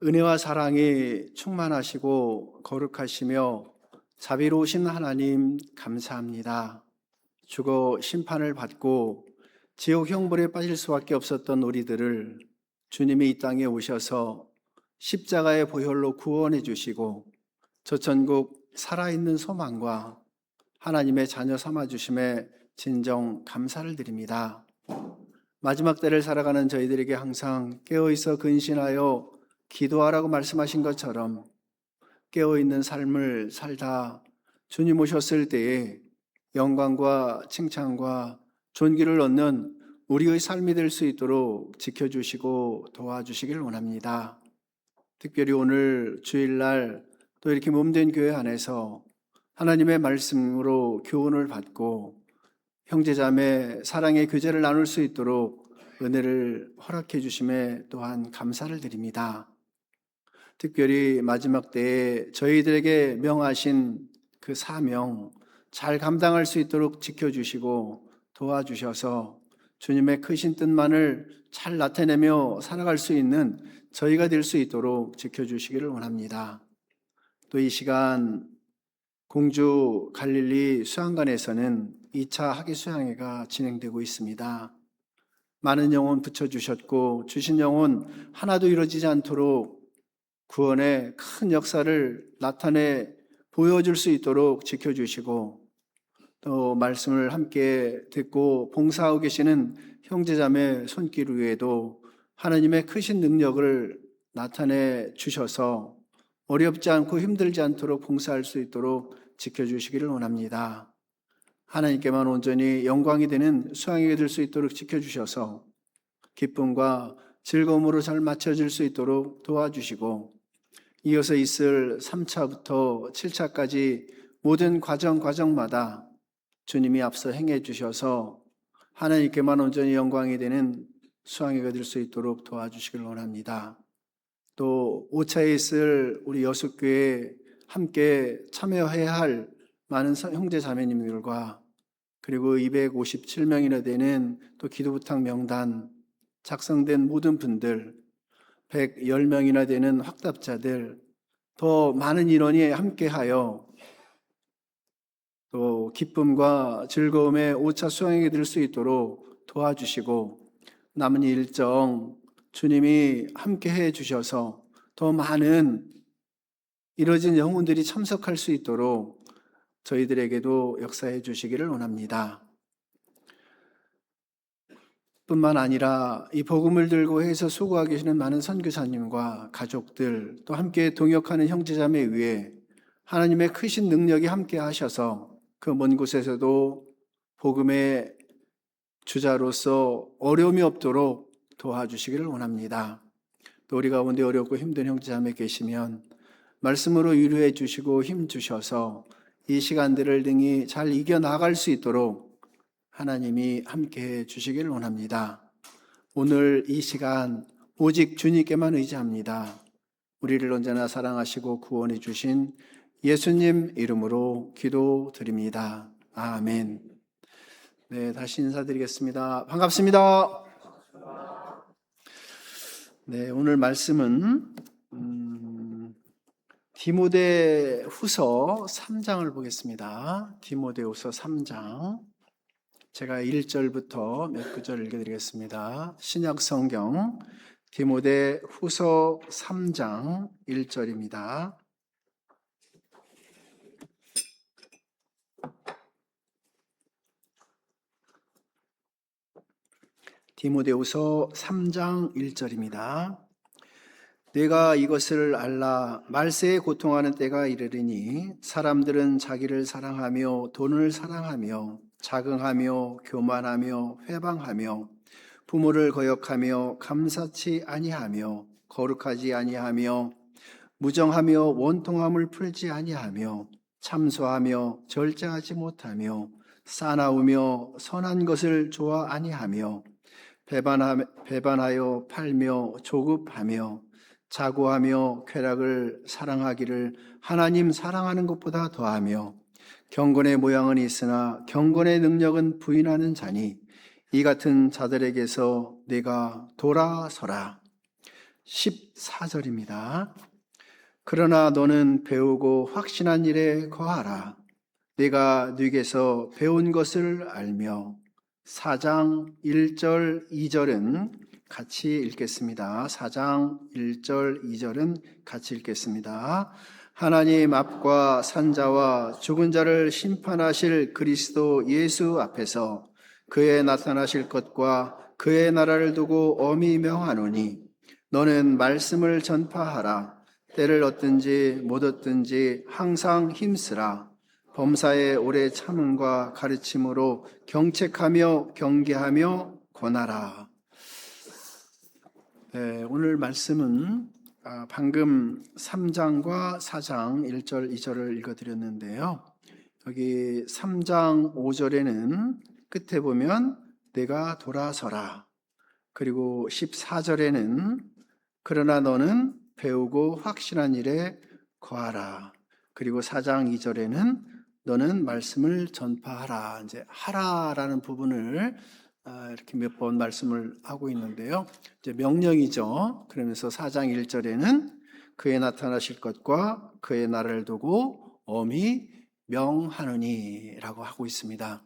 은혜와 사랑이 충만하시고 거룩하시며 자비로우신 하나님 감사합니다. 죽어 심판을 받고 지옥 형벌에 빠질 수밖에 없었던 우리들을 주님이 이 땅에 오셔서 십자가의 보혈로 구원해 주시고 저천국 살아있는 소망과 하나님의 자녀 삼아 주심에 진정 감사를 드립니다. 마지막 때를 살아가는 저희들에게 항상 깨어있어 근신하여 기도하라고 말씀하신 것처럼 깨어있는 삶을 살다 주님 오셨을 때에 영광과 칭찬과 존귀를 얻는 우리의 삶이 될 수 있도록 지켜주시고 도와주시길 원합니다. 특별히 오늘 주일날 또 이렇게 몸된 교회 안에서 하나님의 말씀으로 교훈을 받고 형제자매 사랑의 교제를 나눌 수 있도록 은혜를 허락해 주심에 또한 감사를 드립니다. 특별히 마지막 때에 저희들에게 명하신 그 사명 잘 감당할 수 있도록 지켜주시고 도와주셔서 주님의 크신 뜻만을 잘 나타내며 살아갈 수 있는 저희가 될 수 있도록 지켜주시기를 원합니다. 또 이 시간 공주 갈릴리 수양관에서는 2차 학예 수양회가 진행되고 있습니다. 많은 영혼 붙여주셨고 주신 영혼 하나도 이루어지지 않도록 구원의 큰 역사를 나타내 보여줄 수 있도록 지켜주시고 또 말씀을 함께 듣고 봉사하고 계시는 형제자매 손길 위에도 하나님의 크신 능력을 나타내 주셔서 어렵지 않고 힘들지 않도록 봉사할 수 있도록 지켜주시기를 원합니다. 하나님께만 온전히 영광이 되는 수양회가 될 수 있도록 지켜주셔서 기쁨과 즐거움으로 잘 맞춰질 수 있도록 도와주시고 이어서 있을 3차부터 7차까지 모든 과정마다 주님이 앞서 행해 주셔서 하나님께만 온전히 영광이 되는 수양회가 될 수 있도록 도와주시길 원합니다. 또 5차에 있을 우리 여숫교회 함께 참여해야 할 많은 형제 자매님들과 그리고 257명이나 되는 또 기도부탁 명단 작성된 모든 분들 110명이나 되는 확답자들 더 많은 인원이 함께하여 또 기쁨과 즐거움의 5차 수양회가 될 수 있도록 도와주시고 남은 일정 주님이 함께해 주셔서 더 많은 이뤄진 영혼들이 참석할 수 있도록 저희들에게도 역사해 주시기를 원합니다. 뿐만 아니라 이 복음을 들고 해서 수고하고 계시는 많은 선교사님과 가족들 또 함께 동역하는 형제자매 위에 하나님의 크신 능력이 함께 하셔서 그 먼 곳에서도 복음의 주자로서 어려움이 없도록 도와주시기를 원합니다. 또 우리 가운데 어렵고 힘든 형제자매 계시면 말씀으로 위로해 주시고 힘 주셔서 이 시간들을 등이 잘 이겨나갈 수 있도록 하나님이 함께해 주시기를 원합니다. 오늘 이 시간 오직 주님께만 의지합니다. 우리를 언제나 사랑하시고 구원해 주신 예수님 이름으로 기도드립니다. 아멘. 네, 다시 인사드리겠습니다. 반갑습니다. 네, 오늘 말씀은 디모데후서 3장을 보겠습니다. 디모데후서 3장. 제가 1절부터 몇 구절 읽어드리겠습니다. 신약성경 디모데후서 3장 1절입니다. 디모데후서 3장 1절입니다. 내가 이것을 알라 말세에 고통하는 때가 이르리니 사람들은 자기를 사랑하며 돈을 사랑하며 자긍하며 교만하며 회방하며 부모를 거역하며 감사치 아니하며 거룩하지 아니하며 무정하며 원통함을 풀지 아니하며 참소하며 절제하지 못하며 싸나우며 선한 것을 좋아 아니하며 배반하여 팔며 조급하며 자고하며 쾌락을 사랑하기를 하나님 사랑하는 것보다 더하며 경건의 모양은 있으나 경건의 능력은 부인하는 자니 이 같은 자들에게서 내가 돌아서라. 14절입니다. 그러나 너는 배우고 확신한 일에 거하라. 네가 네게서 배운 것을 알며. 4장 1절 2절은 같이 읽겠습니다. 4장 1절 2절은 같이 읽겠습니다. 하나님 앞과 산자와 죽은 자를 심판하실 그리스도 예수 앞에서 그의 나타나실 것과 그의 나라를 두고 엄히 명하노니 너는 말씀을 전파하라. 때를 얻든지 못 얻든지 항상 힘쓰라. 범사에 오래 참음과 가르침으로 경책하며 경계하며 권하라. 오늘 말씀은 방금 3장과 4장 1절 2절을 읽어드렸는데요. 여기 3장 5절에는 끝에 보면 내가 돌아서라. 그리고 14절에는 그러나 너는 배우고 확신한 일에 거하라. 그리고 4장 2절에는 너는 말씀을 전파하라. 이제 하라라는 부분을 이렇게 몇 번 말씀을 하고 있는데요. 이제 명령이죠. 그러면서 4장 1절에는 그의 나타나실 것과 그의 나라를 두고 엄히 명하느니라고 하고 있습니다.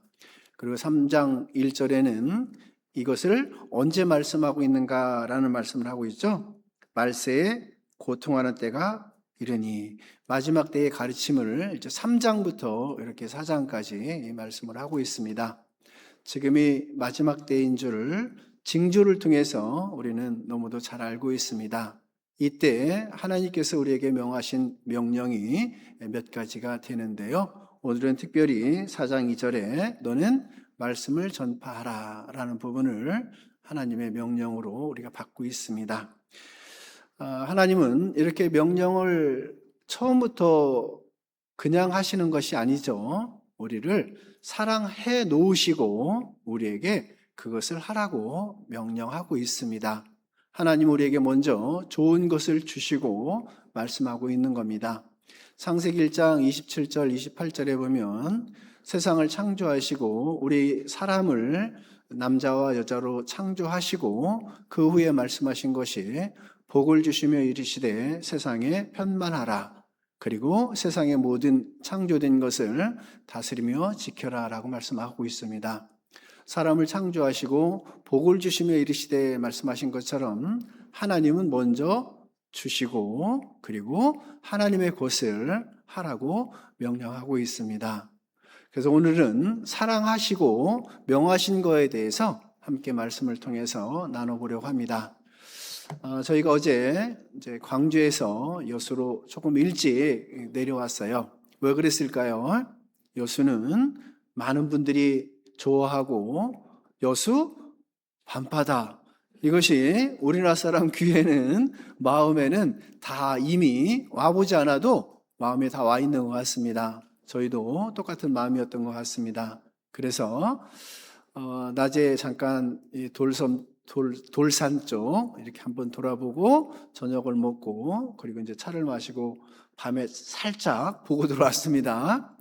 그리고 3장 1절에는 이것을 언제 말씀하고 있는가라는 말씀을 하고 있죠. 말세에 고통하는 때가 이르니, 마지막 때의 가르침을 이제 3장부터 이렇게 4장까지 말씀을 하고 있습니다. 지금이 마지막 때인 줄을 징조를 통해서 우리는 너무도 잘 알고 있습니다. 이때 하나님께서 우리에게 명하신 명령이 몇 가지가 되는데요. 오늘은 특별히 4장 2절에 너는 말씀을 전파하라 라는 부분을 하나님의 명령으로 우리가 받고 있습니다. 하나님은 이렇게 명령을 처음부터 그냥 하시는 것이 아니죠. 우리를 사랑해 놓으시고 우리에게 그것을 하라고 명령하고 있습니다. 하나님 우리에게 먼저 좋은 것을 주시고 말씀하고 있는 겁니다. 창세기 1장 27절 28절에 보면 세상을 창조하시고 우리 사람을 남자와 여자로 창조하시고 그 후에 말씀하신 것이 복을 주시며 이르시되 세상에 편만하라. 그리고 세상의 모든 창조된 것을 다스리며 지켜라 라고 말씀하고 있습니다. 사람을 창조하시고 복을 주시며 이르시되 말씀하신 것처럼 하나님은 먼저 주시고 그리고 하나님의 것을 하라고 명령하고 있습니다. 그래서 오늘은 사랑하시고 명하신 거에 대해서 함께 말씀을 통해서 나눠보려고 합니다. 저희가 어제 이제 광주에서 여수로 조금 일찍 내려왔어요. 왜 그랬을까요? 여수는 많은 분들이 좋아하고 여수 밤바다, 이것이 우리나라 사람 귀에는 마음에는 다 이미 와보지 않아도 마음에 다 와 있는 것 같습니다. 저희도 똑같은 마음이었던 것 같습니다. 그래서 낮에 잠깐 이 돌산 쪽 이렇게 한번 돌아보고 저녁을 먹고 그리고 이제 차를 마시고 밤에 살짝 보고 들어왔습니다.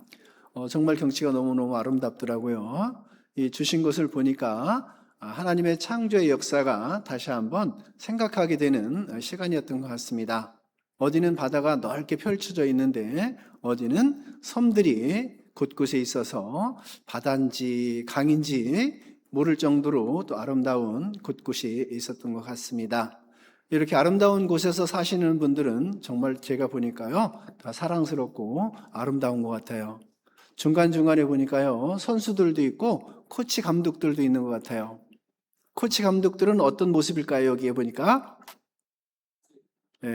정말 경치가 너무너무 아름답더라고요. 이 주신 것을 보니까 하나님의 창조의 역사가 다시 한번 생각하게 되는 시간이었던 것 같습니다. 어디는 바다가 넓게 펼쳐져 있는데 어디는 섬들이 곳곳에 있어서 바다인지 강인지 모를 정도로 또 아름다운 곳곳이 있었던 것 같습니다. 이렇게 아름다운 곳에서 사시는 분들은 정말 제가 보니까요 다 사랑스럽고 아름다운 것 같아요. 중간중간에 보니까요 선수들도 있고 코치 감독들도 있는 것 같아요. 코치 감독들은 어떤 모습일까요? 여기에 보니까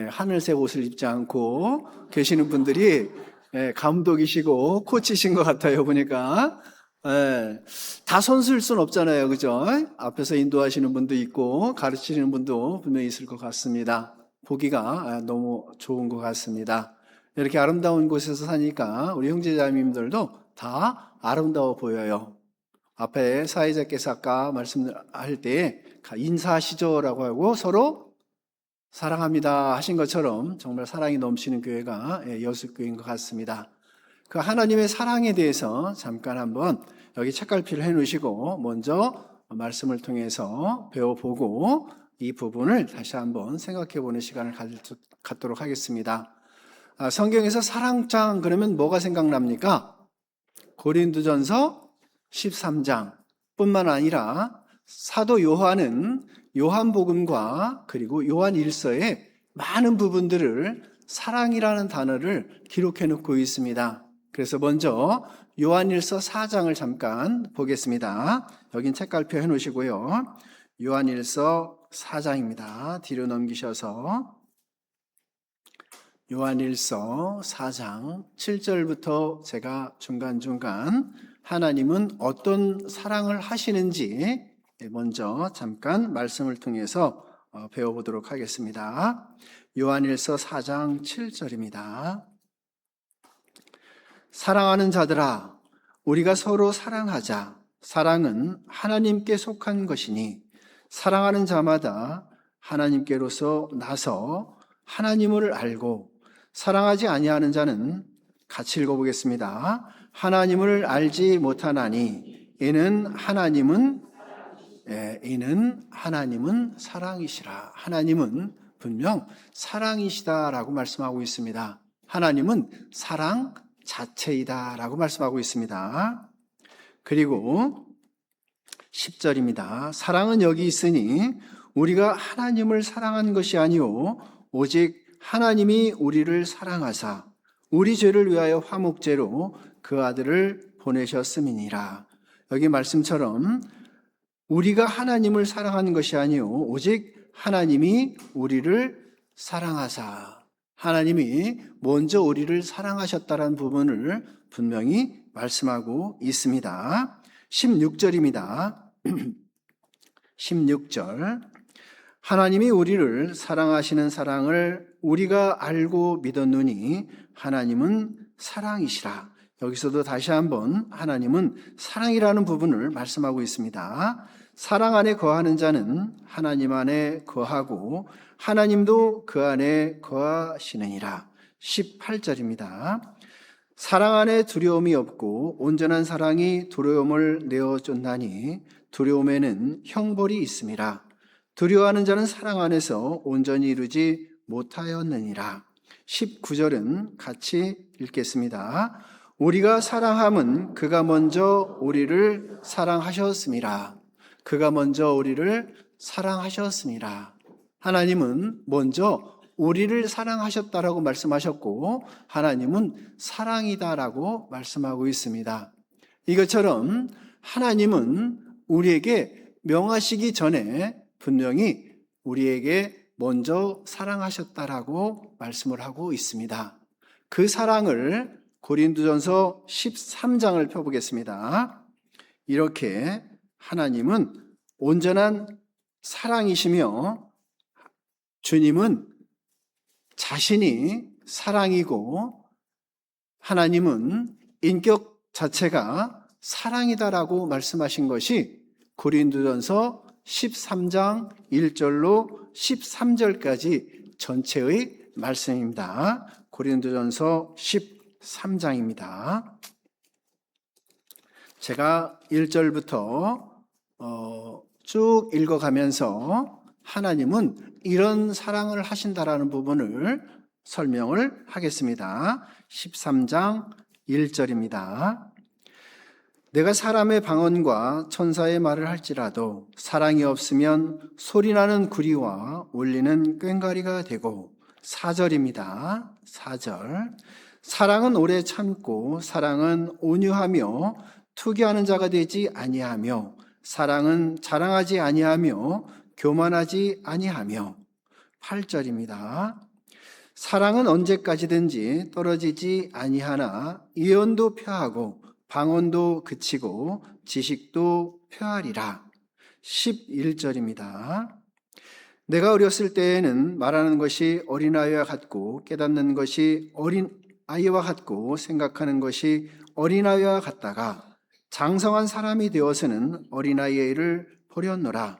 하늘색 옷을 입지 않고 계시는 분들이 감독이시고 코치신 것 같아요. 보니까 다 선수일 수는 없잖아요. 그죠? 앞에서 인도하시는 분도 있고 가르치시는 분도 분명히 있을 것 같습니다. 보기가 너무 좋은 것 같습니다. 이렇게 아름다운 곳에서 사니까 우리 형제자매님들도 다 아름다워 보여요. 앞에 사회자께서 아까 말씀할 때 인사하시죠라고 하고 서로 사랑합니다 하신 것처럼 정말 사랑이 넘치는 교회가 여수교회인 것 같습니다. 그 하나님의 사랑에 대해서 잠깐 한번 여기 책갈피를 해놓으시고 먼저 말씀을 통해서 배워보고 이 부분을 다시 한번 생각해 보는 시간을 갖도록 하겠습니다. 성경에서 사랑장 그러면 뭐가 생각납니까? 고린도전서 13장 뿐만 아니라 사도 요한은 요한복음과 그리고 요한일서의 많은 부분들을 사랑이라는 단어를 기록해 놓고 있습니다. 그래서 먼저 요한일서 4장을 잠깐 보겠습니다. 여긴 책갈피 해놓으시고요. 요한일서 4장입니다. 뒤로 넘기셔서 요한일서 4장 7절부터 제가 중간중간 하나님은 어떤 사랑을 하시는지 먼저 잠깐 말씀을 통해서 배워보도록 하겠습니다. 요한일서 4장 7절입니다. 사랑하는 자들아, 우리가 서로 사랑하자. 사랑은 하나님께 속한 것이니 사랑하는 자마다 하나님께로서 나서 하나님을 알고 사랑하지 아니하는 자는 같이 읽어보겠습니다. 하나님을 알지 못하나니 이는 하나님은 사랑이시라. 하나님은 분명 사랑이시다라고 말씀하고 있습니다. 하나님은 사랑 자체이다라고 말씀하고 있습니다. 그리고 10절입니다. 사랑은 여기 있으니 우리가 하나님을 사랑한 것이 아니요 오직 하나님이 우리를 사랑하사 우리 죄를 위하여 화목제로 그 아들을 보내셨음이니라. 여기 말씀처럼 우리가 하나님을 사랑한 것이 아니요 오직 하나님이 우리를 사랑하사, 하나님이 먼저 우리를 사랑하셨다는 부분을 분명히 말씀하고 있습니다. 16절입니다. 16절. 하나님이 우리를 사랑하시는 사랑을 우리가 알고 믿었느니 하나님은 사랑이시라. 여기서도 다시 한번 하나님은 사랑이라는 부분을 말씀하고 있습니다. 사랑 안에 거하는 자는 하나님 안에 거하고 하나님도 그 안에 거하시느니라. 18절입니다. 사랑 안에 두려움이 없고 온전한 사랑이 두려움을 내어쫓나니 두려움에는 형벌이 있음이라. 두려워하는 자는 사랑 안에서 온전히 이루지 못하였느니라. 19절은 같이 읽겠습니다. 우리가 사랑함은 그가 먼저 우리를 사랑하셨음이라. 그가 먼저 우리를 사랑하셨음이라. 하나님은 먼저 우리를 사랑하셨다라고 말씀하셨고 하나님은 사랑이다라고 말씀하고 있습니다. 이것처럼 하나님은 우리에게 명하시기 전에 분명히 우리에게 먼저 사랑하셨다라고 말씀을 하고 있습니다. 그 사랑을 고린도전서 13장을 펴보겠습니다. 이렇게 하나님은 온전한 사랑이시며 주님은 자신이 사랑이고 하나님은 인격 자체가 사랑이다라고 말씀하신 것이 고린도전서 13장 1절로 13절까지 전체의 말씀입니다. 고린도전서 13장입니다. 제가 1절부터 쭉 읽어가면서 하나님은 이런 사랑을 하신다라는 부분을 설명을 하겠습니다. 13장 1절입니다. 내가 사람의 방언과 천사의 말을 할지라도 사랑이 없으면 소리나는 구리와 울리는 꽹과리가 되고 4절입니다. 4절. 사랑은 오래 참고 사랑은 온유하며 투기하는 자가 되지 아니하며 사랑은 자랑하지 아니하며 교만하지 아니하며 8절입니다. 사랑은 언제까지든지 떨어지지 아니하나 예언도 표하고 방언도 그치고 지식도 표하리라. 11절입니다. 내가 어렸을 때에는 말하는 것이 어린아이와 같고 깨닫는 것이 어린아이와 같고 생각하는 것이 어린아이와 같다가 장성한 사람이 되어서는 어린아이의 일을 버렸노라.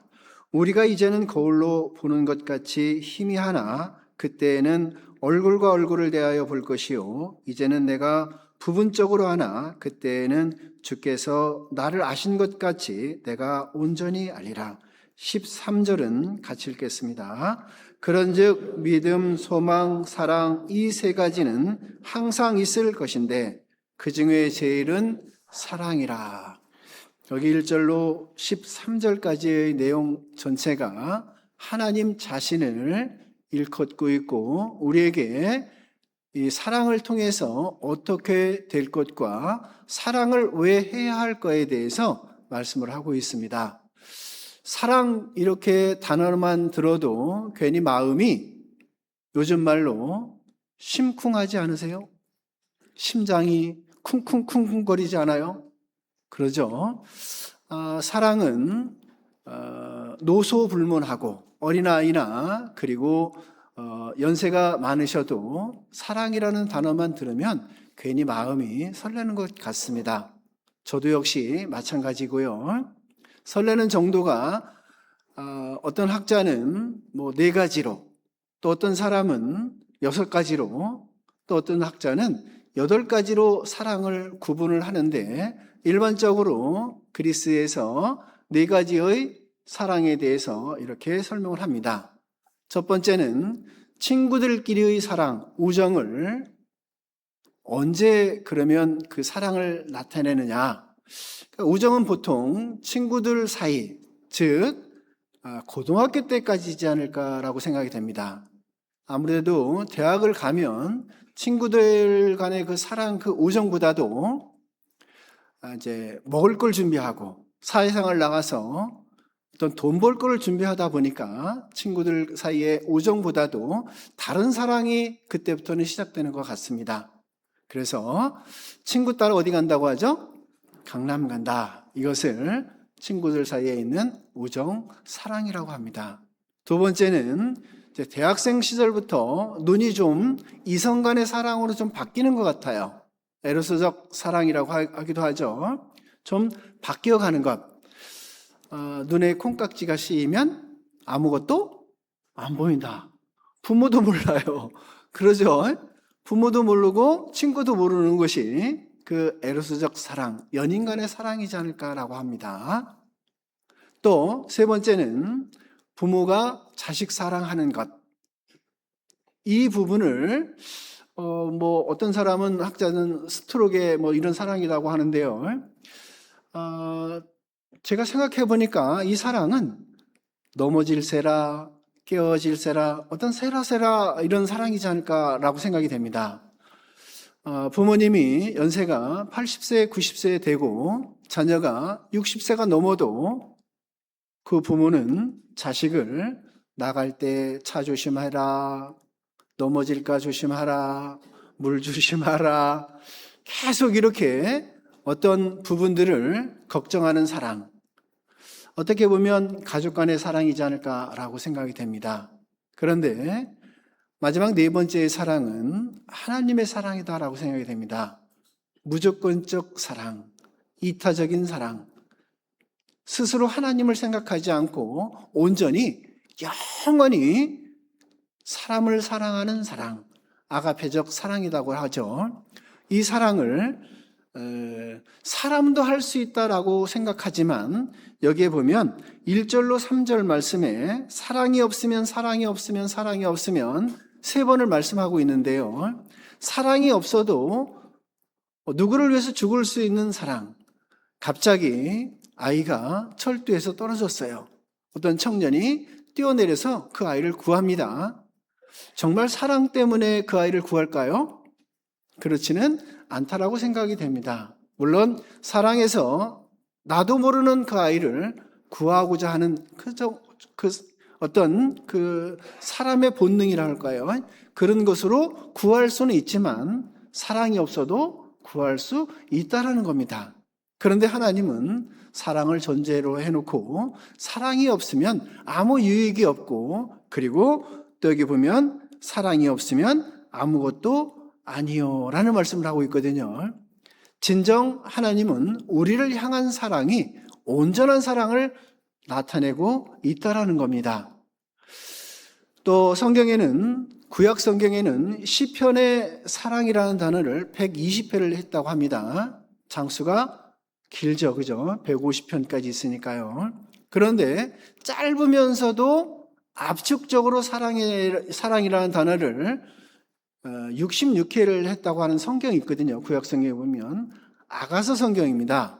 우리가 이제는 거울로 보는 것 같이 희미하나 그때에는 얼굴과 얼굴을 대하여 볼 것이요 이제는 내가 부분적으로 하나 그때에는 주께서 나를 아신 것 같이 내가 온전히 알리라. 13절은 같이 읽겠습니다. 그런즉 믿음, 소망, 사랑 이 세 가지는 항상 있을 것인데 그 중에 제일은 사랑이라. 여기 1절로 13절까지의 내용 전체가 하나님 자신을 일컫고 있고 우리에게 이 사랑을 통해서 어떻게 될 것과 사랑을 왜 해야 할 거에 대해서 말씀을 하고 있습니다. 사랑 이렇게 단어만 들어도 괜히 마음이 요즘 말로 심쿵하지 않으세요? 심장이 쿵쿵쿵쿵거리지 않아요? 그러죠. 사랑은 노소불문하고 어린아이나 그리고 연세가 많으셔도 사랑이라는 단어만 들으면 괜히 마음이 설레는 것 같습니다. 저도 역시 마찬가지고요. 설레는 정도가 어떤 학자는 뭐 4가지로, 또 어떤 사람은 6가지로, 또 어떤 학자는 8가지로 사랑을 구분을 하는데 일반적으로 그리스에서 4가지의 사랑에 대해서 이렇게 설명을 합니다. 첫 번째는 친구들끼리의 사랑, 우정을 언제 그러면 그 사랑을 나타내느냐? 우정은 보통 친구들 사이, 즉 고등학교 때까지지 않을까라고 생각이 됩니다. 아무래도 대학을 가면 친구들 간의 그 사랑, 그 우정보다도 이제 먹을 걸 준비하고 사회생활 나가서 어떤 돈 벌 거를 준비하다 보니까 친구들 사이의 우정보다도 다른 사랑이 그때부터는 시작되는 것 같습니다. 그래서 친구 따라 어디 간다고 하죠? 강남 간다. 이것을 친구들 사이에 있는 우정, 사랑이라고 합니다. 두 번째는 이제 대학생 시절부터 눈이 좀 이성 간의 사랑으로 좀 바뀌는 것 같아요. 에로스적 사랑이라고 하기도 하죠. 좀 바뀌어가는 것. 눈에 콩깍지가 씌이면 아무것도 안 보인다. 부모도 몰라요. 그러죠? 부모도 모르고 친구도 모르는 것이 그 에로스적 사랑, 연인 간의 사랑이지 않을까라고 합니다. 또 세 번째는 부모가 자식 사랑하는 것. 이 부분을 어떤 사람은 학자는 스트로크의 이런 사랑이라고 하는데요. 제가 생각해 보니까 이 사랑은 넘어질세라, 깨어질세라, 어떤 세라세라 이런 사랑이지 않을까라고 생각이 됩니다. 부모님이 연세가 80세, 90세 되고 자녀가 60세가 넘어도 그 부모는 자식을 나갈 때 차 조심하라, 넘어질까 조심하라, 물 조심하라, 계속 이렇게 어떤 부분들을 걱정하는 사랑, 어떻게 보면 가족 간의 사랑이지 않을까라고 생각이 됩니다. 그런데 마지막 4번째의 사랑은 하나님의 사랑이다라고 생각이 됩니다. 무조건적 사랑, 이타적인 사랑, 스스로 하나님을 생각하지 않고 온전히 영원히 사람을 사랑하는 사랑, 아가페적 사랑이라고 하죠. 이 사랑을 사람도 할 수 있다라고 생각하지만 여기에 보면 1절로 3절 말씀에 사랑이 없으면 3번을 말씀하고 있는데요. 사랑이 없어도 누구를 위해서 죽을 수 있는 사랑. 갑자기 아이가 철도에서 떨어졌어요. 어떤 청년이 뛰어내려서 그 아이를 구합니다. 정말 사랑 때문에 그 아이를 구할까요? 그렇지는 않다라고 생각이 됩니다. 물론 사랑해서 나도 모르는 그 아이를 구하고자 하는 어떤 그 사람의 본능이라 할까요? 그런 것으로 구할 수는 있지만 사랑이 없어도 구할 수 있다라는 겁니다. 그런데 하나님은 사랑을 전제로 해놓고 사랑이 없으면 아무 유익이 없고, 그리고 또 여기 보면 사랑이 없으면 아무것도 아니요 라는 말씀을 하고 있거든요. 진정 하나님은 우리를 향한 사랑이 온전한 사랑을 나타내고 있다라는 겁니다. 또 성경에는, 구약 성경에는 시편의 사랑이라는 단어를 120회를 했다고 합니다. 장수가 길죠, 그죠? 150편까지 있으니까요. 그런데 짧으면서도 압축적으로 사랑이라는 단어를 66회를 했다고 하는 성경이 있거든요. 구약 성경에 보면 아가서 성경입니다.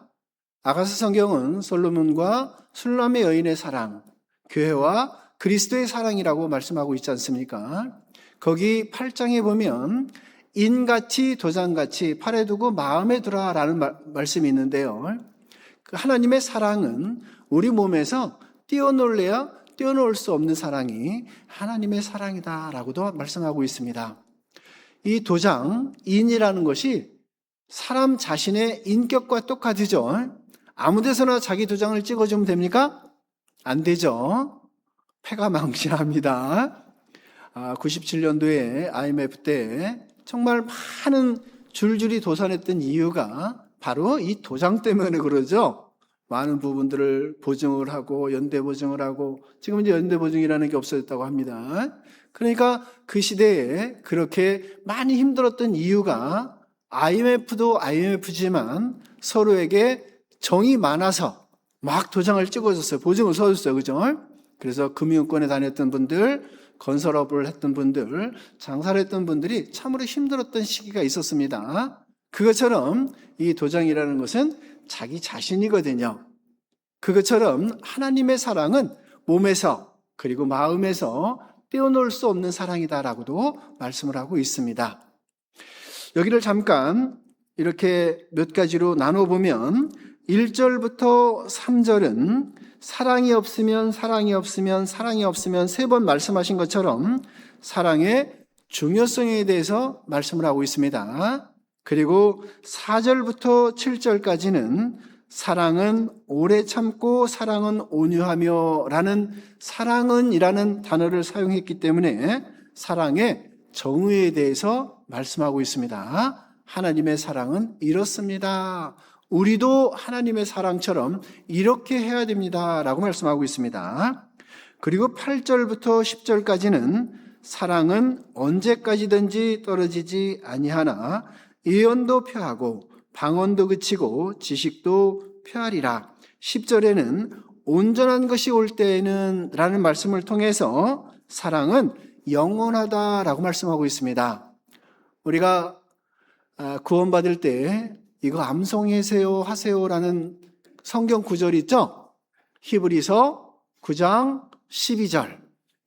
아가서 성경은 솔로몬과 술람의 여인의 사랑, 교회와 그리스도의 사랑이라고 말씀하고 있지 않습니까? 거기 8장에 보면 인같이 도장같이 팔에 두고 마음에 두라라는 말씀이 있는데요. 그 하나님의 사랑은 우리 몸에서 띄어놓을래야 띄어놓을 수 없는 사랑이 하나님의 사랑이다라고도 말씀하고 있습니다. 이 도장, 인이라는 것이 사람 자신의 인격과 똑같으죠. 아무 데서나 자기 도장을 찍어주면 됩니까? 안 되죠. 패가 망신합니다. 97년도에 IMF 때 정말 많은 줄줄이 도산했던 이유가 바로 이 도장 때문에 그러죠. 많은 부분들을 보증을 하고 연대 보증을 하고 지금 이제 연대 보증이라는 게 없어졌다고 합니다. 그러니까 그 시대에 그렇게 많이 힘들었던 이유가 IMF도 IMF지만 서로에게 정이 많아서 막 도장을 찍어줬어요. 보증을 서줬어요. 그죠? 그래서 금융권에 다녔던 분들, 건설업을 했던 분들, 장사를 했던 분들이 참으로 힘들었던 시기가 있었습니다. 그것처럼 이 도장이라는 것은 자기 자신이거든요. 그것처럼 하나님의 사랑은 몸에서 그리고 마음에서 떼어놓을 수 없는 사랑이다라고도 말씀을 하고 있습니다. 여기를 잠깐 이렇게 몇 가지로 나눠보면 1절부터 3절은 사랑이 없으면 사랑이 없으면 사랑이 없으면 3번 말씀하신 것처럼 사랑의 중요성에 대해서 말씀을 하고 있습니다. 그리고 4절부터 7절까지는 사랑은 오래 참고 사랑은 온유하며 라는 사랑은 이라는 단어를 사용했기 때문에 사랑의 정의에 대해서 말씀하고 있습니다. 하나님의 사랑은 이렇습니다. 우리도 하나님의 사랑처럼 이렇게 해야 됩니다. 라고 말씀하고 있습니다. 그리고 8절부터 10절까지는 사랑은 언제까지든지 떨어지지 아니하나 예언도 표하고 방언도 그치고 지식도 표하리라. 10절에는 온전한 것이 올 때에는 라는 말씀을 통해서 사랑은 영원하다라고 말씀하고 있습니다. 우리가 구원받을 때 이거 암송하세요 하세요라는 성경 구절이 있죠. 히브리서 9장 12절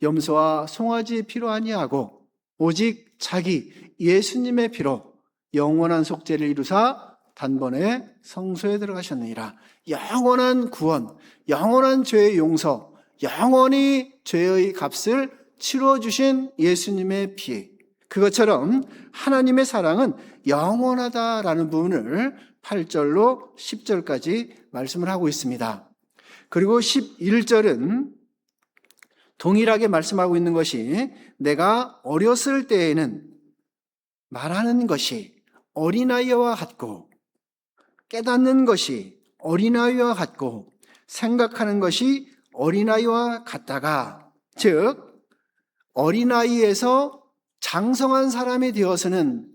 염소와 송아지 피로 아니하고 오직 자기 예수님의 피로 영원한 속죄를 이루사 단번에 성소에 들어가셨느니라. 영원한 구원, 영원한 죄의 용서, 영원히 죄의 값을 치러주신 예수님의 피, 그것처럼 하나님의 사랑은 영원하다라는 부분을 8절로 10절까지 말씀을 하고 있습니다. 그리고 11절은 동일하게 말씀하고 있는 것이 내가 어렸을 때에는 말하는 것이 어린아이와 같고 깨닫는 것이 어린아이와 같고 생각하는 것이 어린아이와 같다가, 즉 어린아이에서 장성한 사람이 되어서는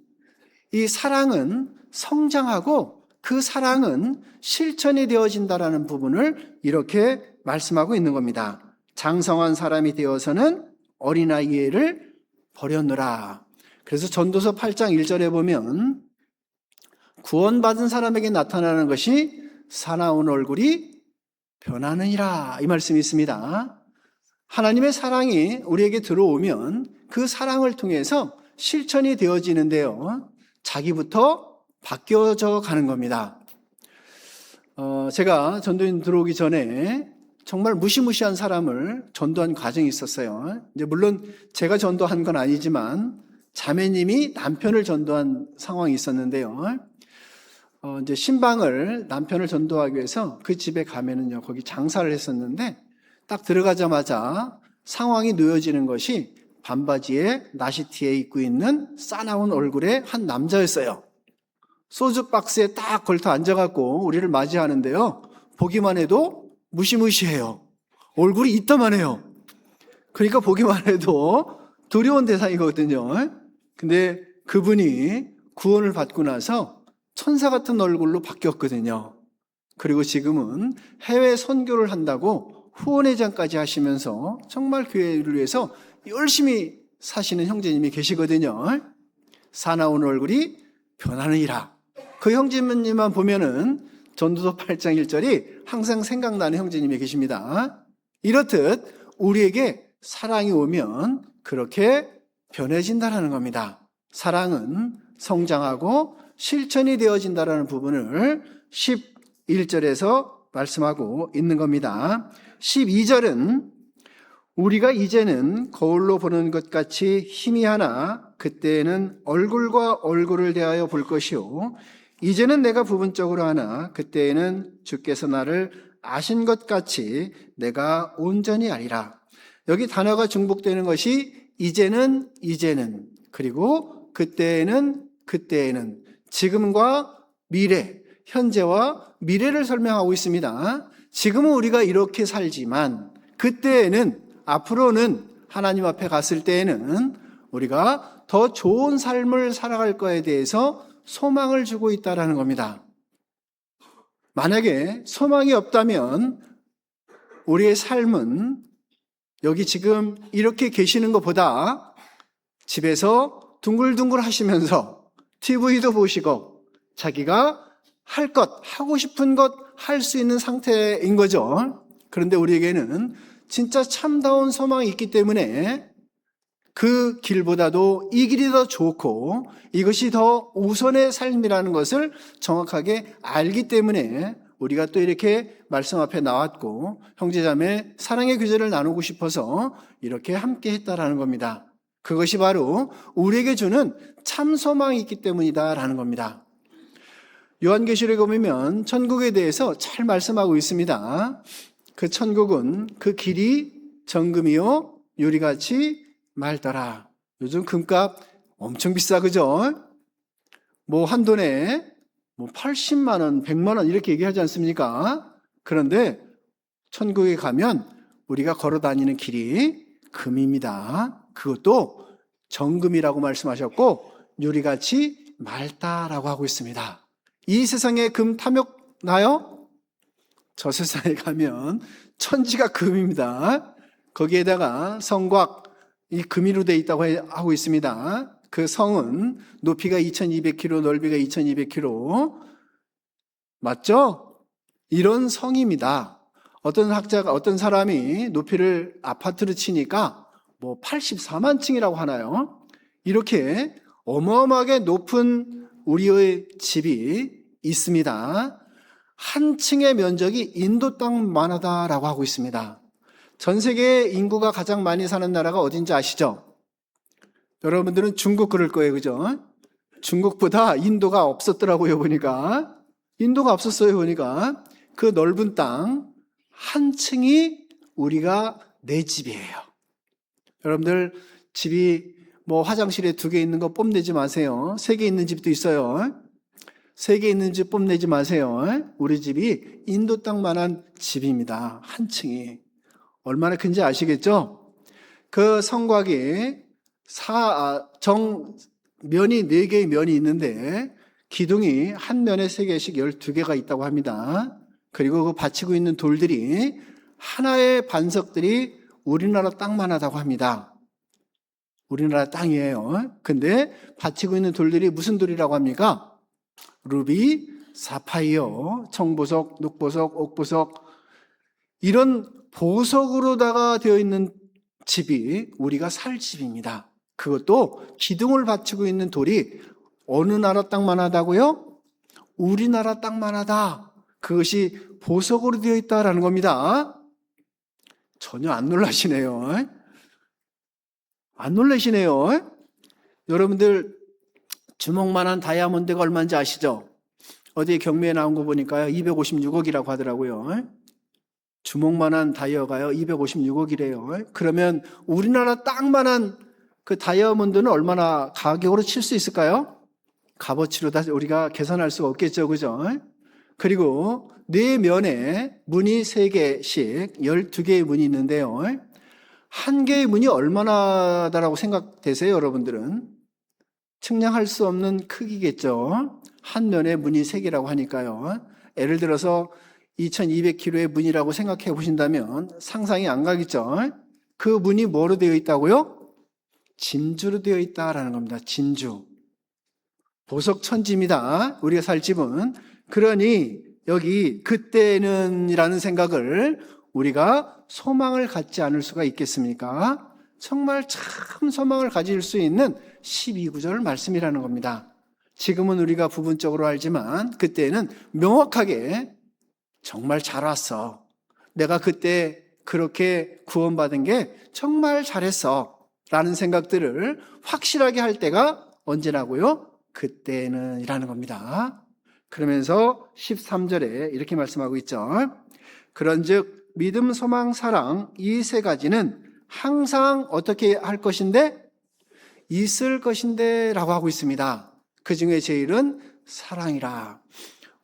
이 사랑은 성장하고 그 사랑은 실천이 되어진다라는 부분을 이렇게 말씀하고 있는 겁니다. 장성한 사람이 되어서는 어린아이를 버렸노라. 그래서 전도서 8장 1절에 보면 구원받은 사람에게 나타나는 것이 사나운 얼굴이 변하느니라, 이 말씀이 있습니다. 하나님의 사랑이 우리에게 들어오면 그 사랑을 통해서 실천이 되어지는데요, 자기부터 바뀌어져 가는 겁니다. 제가 전도인 들어오기 전에 정말 무시무시한 사람을 전도한 과정이 있었어요. 이제 물론 제가 전도한 건 아니지만 자매님이 남편을 전도한 상황이 있었는데요. 이제 신방을 남편을 전도하기 위해서 그 집에 가면은요, 거기 장사를 했었는데 딱 들어가자마자 상황이 놓여지는 것이 반바지에 나시티에 입고 있는 싸나운 얼굴의 한 남자였어요. 소주 박스에 딱 걸터 앉아갖고 우리를 맞이하는데요, 보기만 해도 무시무시해요. 얼굴이 이따만해요. 그러니까 보기만 해도 두려운 대상이거든요. 근데 그분이 구원을 받고 나서 천사 같은 얼굴로 바뀌었거든요. 그리고 지금은 해외 선교를 한다고 후원회장까지 하시면서 정말 교회를 위해서 열심히 사시는 형제님이 계시거든요. 사나운 얼굴이 변하느니라. 그 형제님만 보면은 전도서 8장 1절이 항상 생각나는 형제님이 계십니다. 이렇듯 우리에게 사랑이 오면 그렇게 변해진다는 겁니다. 사랑은 성장하고 실천이 되어진다는 부분을 11절에서 말씀하고 있는 겁니다. 12절은 우리가 이제는 거울로 보는 것 같이 희미하나 그때에는 얼굴과 얼굴을 대하여 볼 것이요 이제는 내가 부분적으로 하나 그때에는 주께서 나를 아신 것 같이 내가 온전히 아리라. 여기 단어가 중복되는 것이 이제는 그리고 그때에는 지금과 미래, 현재와 미래를 설명하고 있습니다. 지금은 우리가 이렇게 살지만 그때에는 앞으로는 하나님 앞에 갔을 때에는 우리가 더 좋은 삶을 살아갈 거에 대해서 소망을 주고 있다는 겁니다. 만약에 소망이 없다면 우리의 삶은 여기 지금 이렇게 계시는 것보다 집에서 둥글둥글 하시면서 TV도 보시고 자기가 할 것, 하고 싶은 것 할 수 있는 상태인 거죠. 그런데 우리에게는 진짜 참다운 소망이 있기 때문에 그 길보다도 이 길이 더 좋고 이것이 더 우선의 삶이라는 것을 정확하게 알기 때문에 우리가 또 이렇게 말씀 앞에 나왔고 형제자매 사랑의 교제를 나누고 싶어서 이렇게 함께 했다라는 겁니다. 그것이 바로 우리에게 주는 참 소망이 있기 때문이다라는 겁니다. 요한계시록에 보면 천국에 대해서 잘 말씀하고 있습니다. 그 천국은 그 길이 정금이요 유리같이 맑더라. 요즘 금값 엄청 비싸, 그죠? 뭐 한돈에 80만 원, 100만 원 이렇게 얘기하지 않습니까? 그런데 천국에 가면 우리가 걸어 다니는 길이 금입니다. 그것도 정금이라고 말씀하셨고 유리같이 맑다라고 하고 있습니다. 이 세상에 금 탐욕 나요? 저 세상에 가면 천지가 금입니다. 거기에다가 성곽 이 금이로 되어 있다고 하고 있습니다. 그 성은 높이가 2200km, 넓이가 2200km. 맞죠? 이런 성입니다. 어떤 사람이 높이를 아파트로 치니까 84만 층이라고 하나요? 이렇게 어마어마하게 높은 우리의 집이 있습니다. 한 층의 면적이 인도 땅만 하다라고 하고 있습니다. 전 세계 인구가 가장 많이 사는 나라가 어딘지 아시죠? 여러분들은 중국 그럴 거예요, 그죠? 중국보다 인도가 없었더라고요, 보니까. 인도가 없었어요, 보니까. 그 넓은 땅, 한 층이 우리가 내 집이에요. 여러분들 집이 화장실에 2개 있는 거 뽐내지 마세요. 3개 있는 집도 있어요. 3개 있는 집 뽐내지 마세요. 우리 집이 인도 땅만한 집입니다. 한 층이. 얼마나 큰지 아시겠죠? 그 성곽이 면이 4개의 면이 있는데 기둥이 한 면에 3개씩 12개가 있다고 합니다. 그리고 그 받치고 있는 돌들이 하나의 반석들이 우리나라 땅만 하다고 합니다. 우리나라 땅이에요. 근데 받치고 있는 돌들이 무슨 돌이라고 합니까? 루비, 사파이어, 청보석, 녹보석, 옥보석 이런 보석으로다가 되어 있는 집이 우리가 살 집입니다. 그것도 기둥을 받치고 있는 돌이 어느 나라 땅만 하다고요? 우리나라 땅만 하다. 그것이 보석으로 되어 있다라는 겁니다. 전혀 안 놀라시네요. 안 놀라시네요. 여러분들 주먹만한 다이아몬드가 얼마인지 아시죠? 어디 경매에 나온 거 보니까요 256억이라고 하더라고요. 주먹만한 다이아가요 256억이래요. 그러면 우리나라 땅만한 그 다이아몬드는 얼마나 가격으로 칠 수 있을까요? 값어치로 다 우리가 계산할 수가 없겠죠, 그죠? 그리고 4면에 문이 3개씩 12개의 문이 있는데요. 한 개의 문이 얼마나다라고 생각되세요, 여러분들은? 측량할 수 없는 크기겠죠. 한 면에 문이 3개라고 하니까요. 예를 들어서 2200km의 문이라고 생각해 보신다면 상상이 안 가겠죠? 그 문이 뭐로 되어 있다고요? 진주로 되어 있다라는 겁니다. 진주. 보석천지입니다. 우리가 살 집은. 그러니 여기 그때는 이라는 생각을 우리가 소망을 갖지 않을 수가 있겠습니까? 정말 참 소망을 가질 수 있는 12구절 말씀이라는 겁니다. 지금은 우리가 부분적으로 알지만 그때는 명확하게 정말 잘 왔어. 내가 그때 그렇게 구원받은 게 정말 잘했어. 라는 생각들을 확실하게 할 때가 언제라고요? 그때는 이라는 겁니다. 그러면서 13절에 이렇게 말씀하고 있죠. 그런즉 믿음, 소망, 사랑 이 세 가지는 항상 어떻게 할 것인데? 있을 것인데 라고 하고 있습니다. 그 중에 제일은 사랑이라.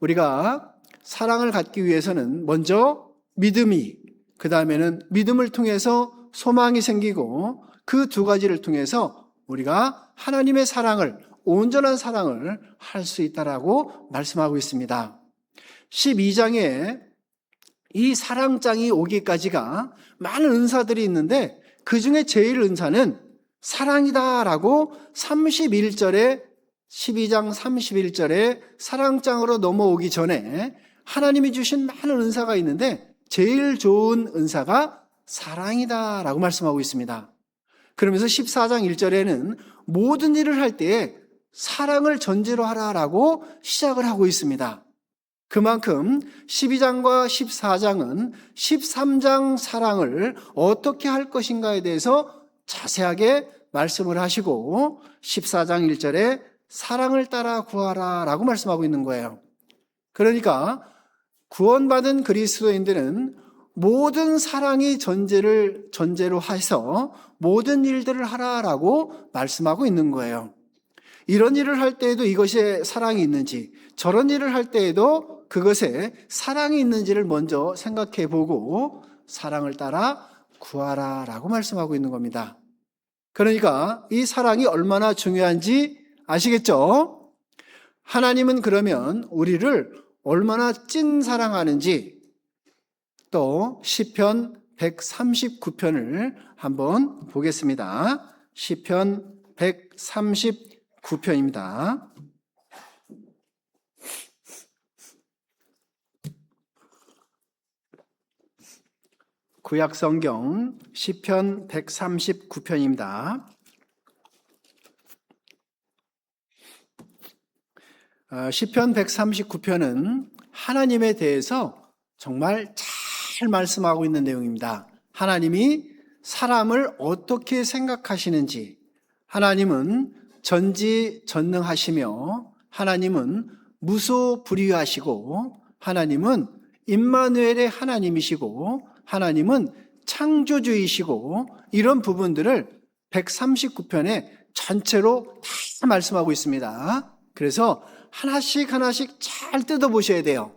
우리가 사랑을 갖기 위해서는 먼저 믿음이, 그 다음에는 믿음을 통해서 소망이 생기고 그 두 가지를 통해서 우리가 하나님의 사랑을, 온전한 사랑을 할 수 있다라고 말씀하고 있습니다. 12장에 이 사랑장이 오기까지가 많은 은사들이 있는데 그 중에 제일 은사는 사랑이다라고 31절에 12장 31절에 사랑장으로 넘어오기 전에 하나님이 주신 많은 은사가 있는데 제일 좋은 은사가 사랑이다라고 말씀하고 있습니다. 그러면서 14장 1절에는 모든 일을 할 때에 사랑을 전제로 하라라고 시작을 하고 있습니다. 그만큼 12장과 14장은 13장 사랑을 어떻게 할 것인가에 대해서 자세하게 말씀을 하시고 14장 1절에 사랑을 따라 구하라 라고 말씀하고 있는 거예요. 그러니까 구원받은 그리스도인들은 모든 사랑이 전제로 해서 모든 일들을 하라라고 말씀하고 있는 거예요. 이런 일을 할 때에도 이것에 사랑이 있는지, 저런 일을 할 때에도 그것에 사랑이 있는지를 먼저 생각해 보고 사랑을 따라 구하라라고 말씀하고 있는 겁니다. 그러니까 이 사랑이 얼마나 중요한지 아시겠죠? 하나님은 그러면 우리를 얼마나 찐 사랑하는지 또 시편 139편을 한번 보겠습니다. 시편 139편입니다. 구약성경 시편 139편입니다. 시편 139편은 하나님에 대해서 정말 잘 말씀하고 있는 내용입니다. 하나님이 사람을 어떻게 생각하시는지, 하나님은 전지전능하시며 하나님은 무소불위하시고 하나님은 임마누엘의 하나님이시고 하나님은 창조주이시고 이런 부분들을 139편에 전체로 다 말씀하고 있습니다. 그래서 하나씩 하나씩 잘 뜯어보셔야 돼요.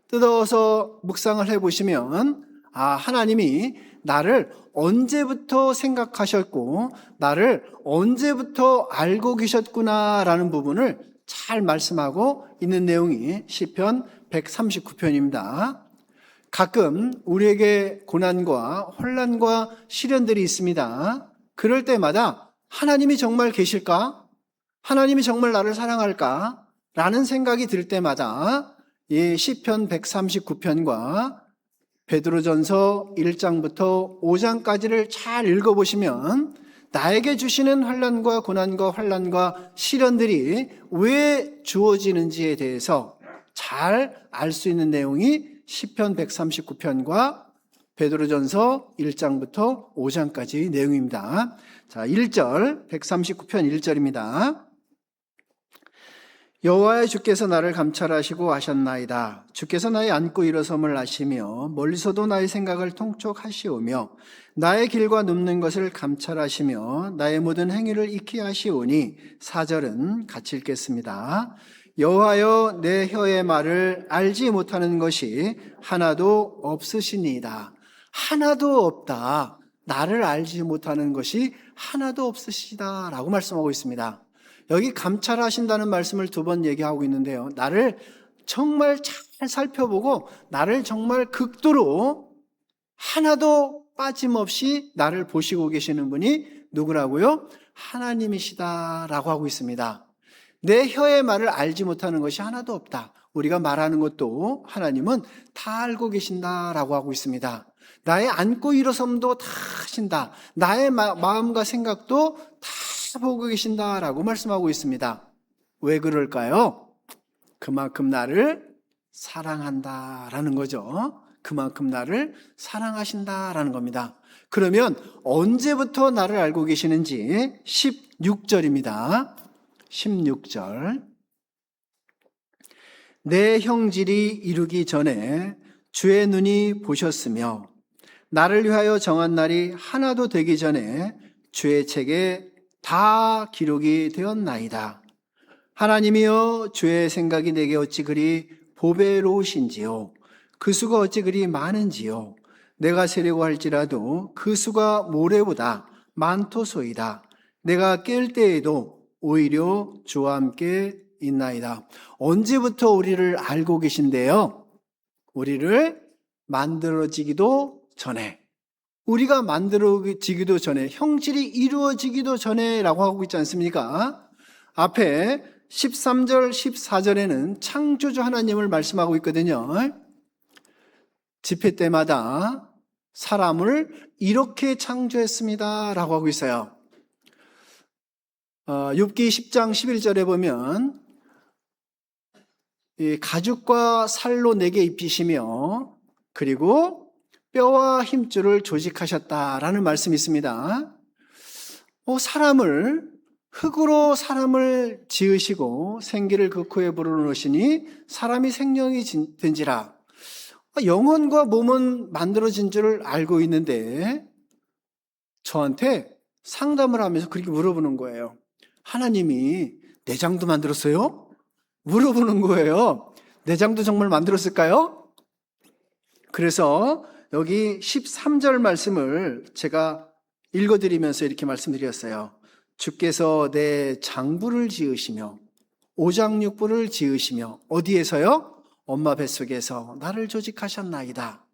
뜯어서 묵상을 해보시면 하나님이 나를 언제부터 생각하셨고 나를 언제부터 알고 계셨구나라는 부분을 잘 말씀하고 있는 내용이 시편 139편입니다. 가끔 우리에게 고난과 혼란과 시련들이 있습니다. 그럴 때마다 하나님이 정말 계실까? 하나님이 정말 나를 사랑할까? 라는 생각이 들 때마다 이 시편 139편과 베드로전서 1장부터 5장까지를 잘 읽어보시면 나에게 주시는 환난과 고난과 환난과 시련들이 왜 주어지는지에 대해서 잘 알 수 있는 내용이 시편 139편과 베드로전서 1장부터 5장까지 내용입니다. 자, 1절 139편 1절입니다. 여호와의 주께서 나를 감찰하시고 아셨나이다. 주께서 나의 앉고 일어섬을 아시며 멀리서도 나의 생각을 통촉하시오며 나의 길과 눕는 것을 감찰하시며 나의 모든 행위를 익히 하시오니 4절은 같이 읽겠습니다. 여호와여 내 혀의 말을 알지 못하는 것이 하나도 없으시니이다. 하나도 없다. 나를 알지 못하는 것이 하나도 없으시다 라고 말씀하고 있습니다. 여기 감찰하신다는 말씀을 2번 얘기하고 있는데요. 나를 정말 잘 살펴보고 나를 정말 극도로 하나도 빠짐없이 나를 보시고 계시는 분이 누구라고요? 하나님이시다라고 하고 있습니다. 내 혀의 말을 알지 못하는 것이 하나도 없다. 우리가 말하는 것도 하나님은 다 알고 계신다라고 하고 있습니다. 나의 앉고 일어섬도 다 하신다. 나의 마음과 생각도 다 보고 계신다라고 말씀하고 있습니다. 왜 그럴까요? 그만큼 나를 사랑한다라는 거죠. 그만큼 나를 사랑하신다라는 겁니다. 그러면 언제부터 나를 알고 계시는지 16절입니다. 16절. 내 형질이 이루기 전에 주의 눈이 보셨으며 나를 위하여 정한 날이 하나도 되기 전에 주의 책에 다 기록이 되었나이다. 하나님이여 주의 생각이 내게 어찌 그리 보배로우신지요. 그 수가 어찌 그리 많은지요. 내가 세려고 할지라도 그 수가 모래보다 많도소이다. 내가 깰 때에도 오히려 주와 함께 있나이다. 언제부터 우리를 알고 계신데요? 우리를 만들어지기도 전에, 우리가 만들어지기도 전에, 형질이 이루어지기도 전에 라고 하고 있지 않습니까? 앞에 13절, 14절에는 창조주 하나님을 말씀하고 있거든요. 집회 때마다 사람을 이렇게 창조했습니다 라고 하고 있어요. 욥기 10장 11절에 보면 이 가죽과 살로 내게 입히시며 그리고 뼈와 힘줄을 조직하셨다라는 말씀이 있습니다. 흙으로 사람을 지으시고 생기를 그 코에 불어넣으시니 사람이 생명이 된지라. 영혼과 몸은 만들어진 줄 알고 있는데 저한테 상담을 하면서 그렇게 물어보는 거예요. 하나님이 내장도 만들었어요? 물어보는 거예요. 내장도 정말 만들었을까요? 그래서 여기 13절 말씀을 제가 읽어드리면서 이렇게 말씀드렸어요. 주께서 내 장부를 지으시며 오장육부를 지으시며 어디에서요? 엄마 뱃속에서 나를 조직하셨나이다.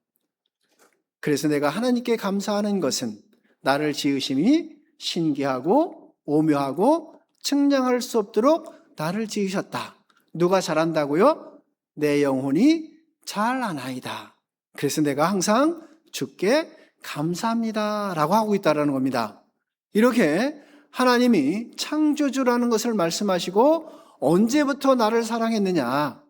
그래서 내가 하나님께 감사하는 것은 나를 지으심이 신기하고 오묘하고 측량할 수 없도록 나를 지으셨다. 누가 잘한다고요? 내 영혼이 잘 아나이다. 그래서 내가 항상 주께 감사합니다 라고 하고 있다는 겁니다. 이렇게 하나님이 창조주라는 것을 말씀하시고 언제부터 나를 사랑했느냐?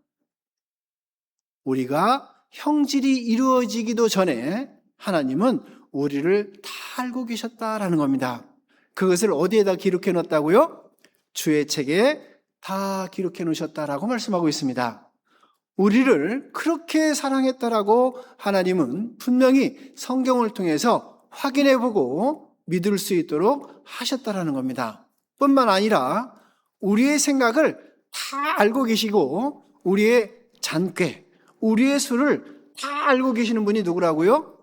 우리가 형질이 이루어지기도 전에 하나님은 우리를 다 알고 계셨다라는 겁니다. 그것을 어디에다 기록해 놓았다고요? 주의 책에 다 기록해 놓으셨다라고 말씀하고 있습니다. 우리를 그렇게 사랑했다라고 하나님은 분명히 성경을 통해서 확인해 보고 믿을 수 있도록 하셨다라는 겁니다. 뿐만 아니라 우리의 생각을 다 알고 계시고 우리의 잔꾀, 우리의 수를 다 알고 계시는 분이 누구라고요?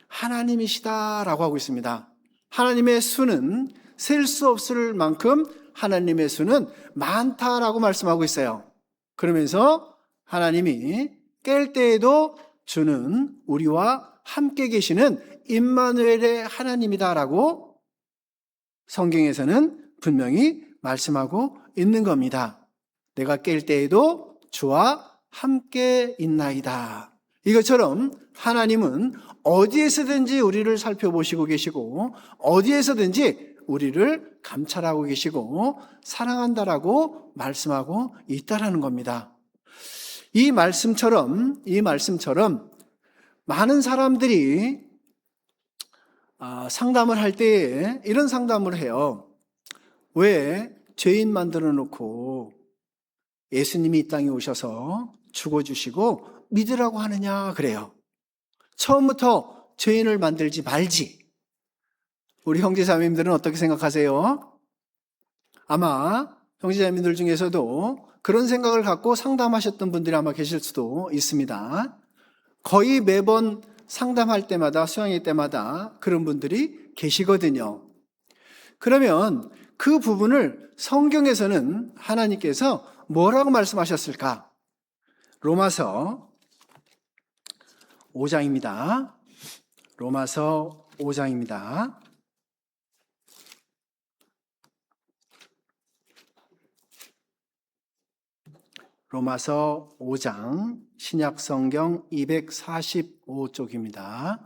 하나님이시다라고 하고 있습니다. 하나님의 수는 셀 수 없을 만큼 하나님의 수는 많다라고 말씀하고 있어요. 그러면서 하나님이 깰 때에도 주는 우리와 함께 계시는 임마누엘의 하나님이다라고 성경에서는 분명히 말씀하고 있는 겁니다. 내가 깰 때에도 주와 함께 있나이다. 이것처럼 하나님은 어디에서든지 우리를 살펴보시고 계시고 어디에서든지 우리를 감찰하고 계시고 사랑한다라고 말씀하고 있다라는 겁니다. 이 말씀처럼 많은 사람들이 상담을 할 때에 이런 상담을 해요. 왜 죄인 만들어 놓고 예수님이 이 땅에 오셔서 죽어주시고 믿으라고 하느냐 그래요. 처음부터 죄인을 만들지 말지. 우리 형제자매님들은 어떻게 생각하세요? 아마 형제자매님들 중에서도 그런 생각을 갖고 상담하셨던 분들이 아마 계실 수도 있습니다. 거의 매번 상담할 때마다 수양회 때마다 그런 분들이 계시거든요. 그러면 그 부분을 성경에서는 하나님께서 뭐라고 말씀하셨을까? 로마서 5장입니다. 로마서 5장입니다. 로마서 5장 신약성경 245쪽입니다.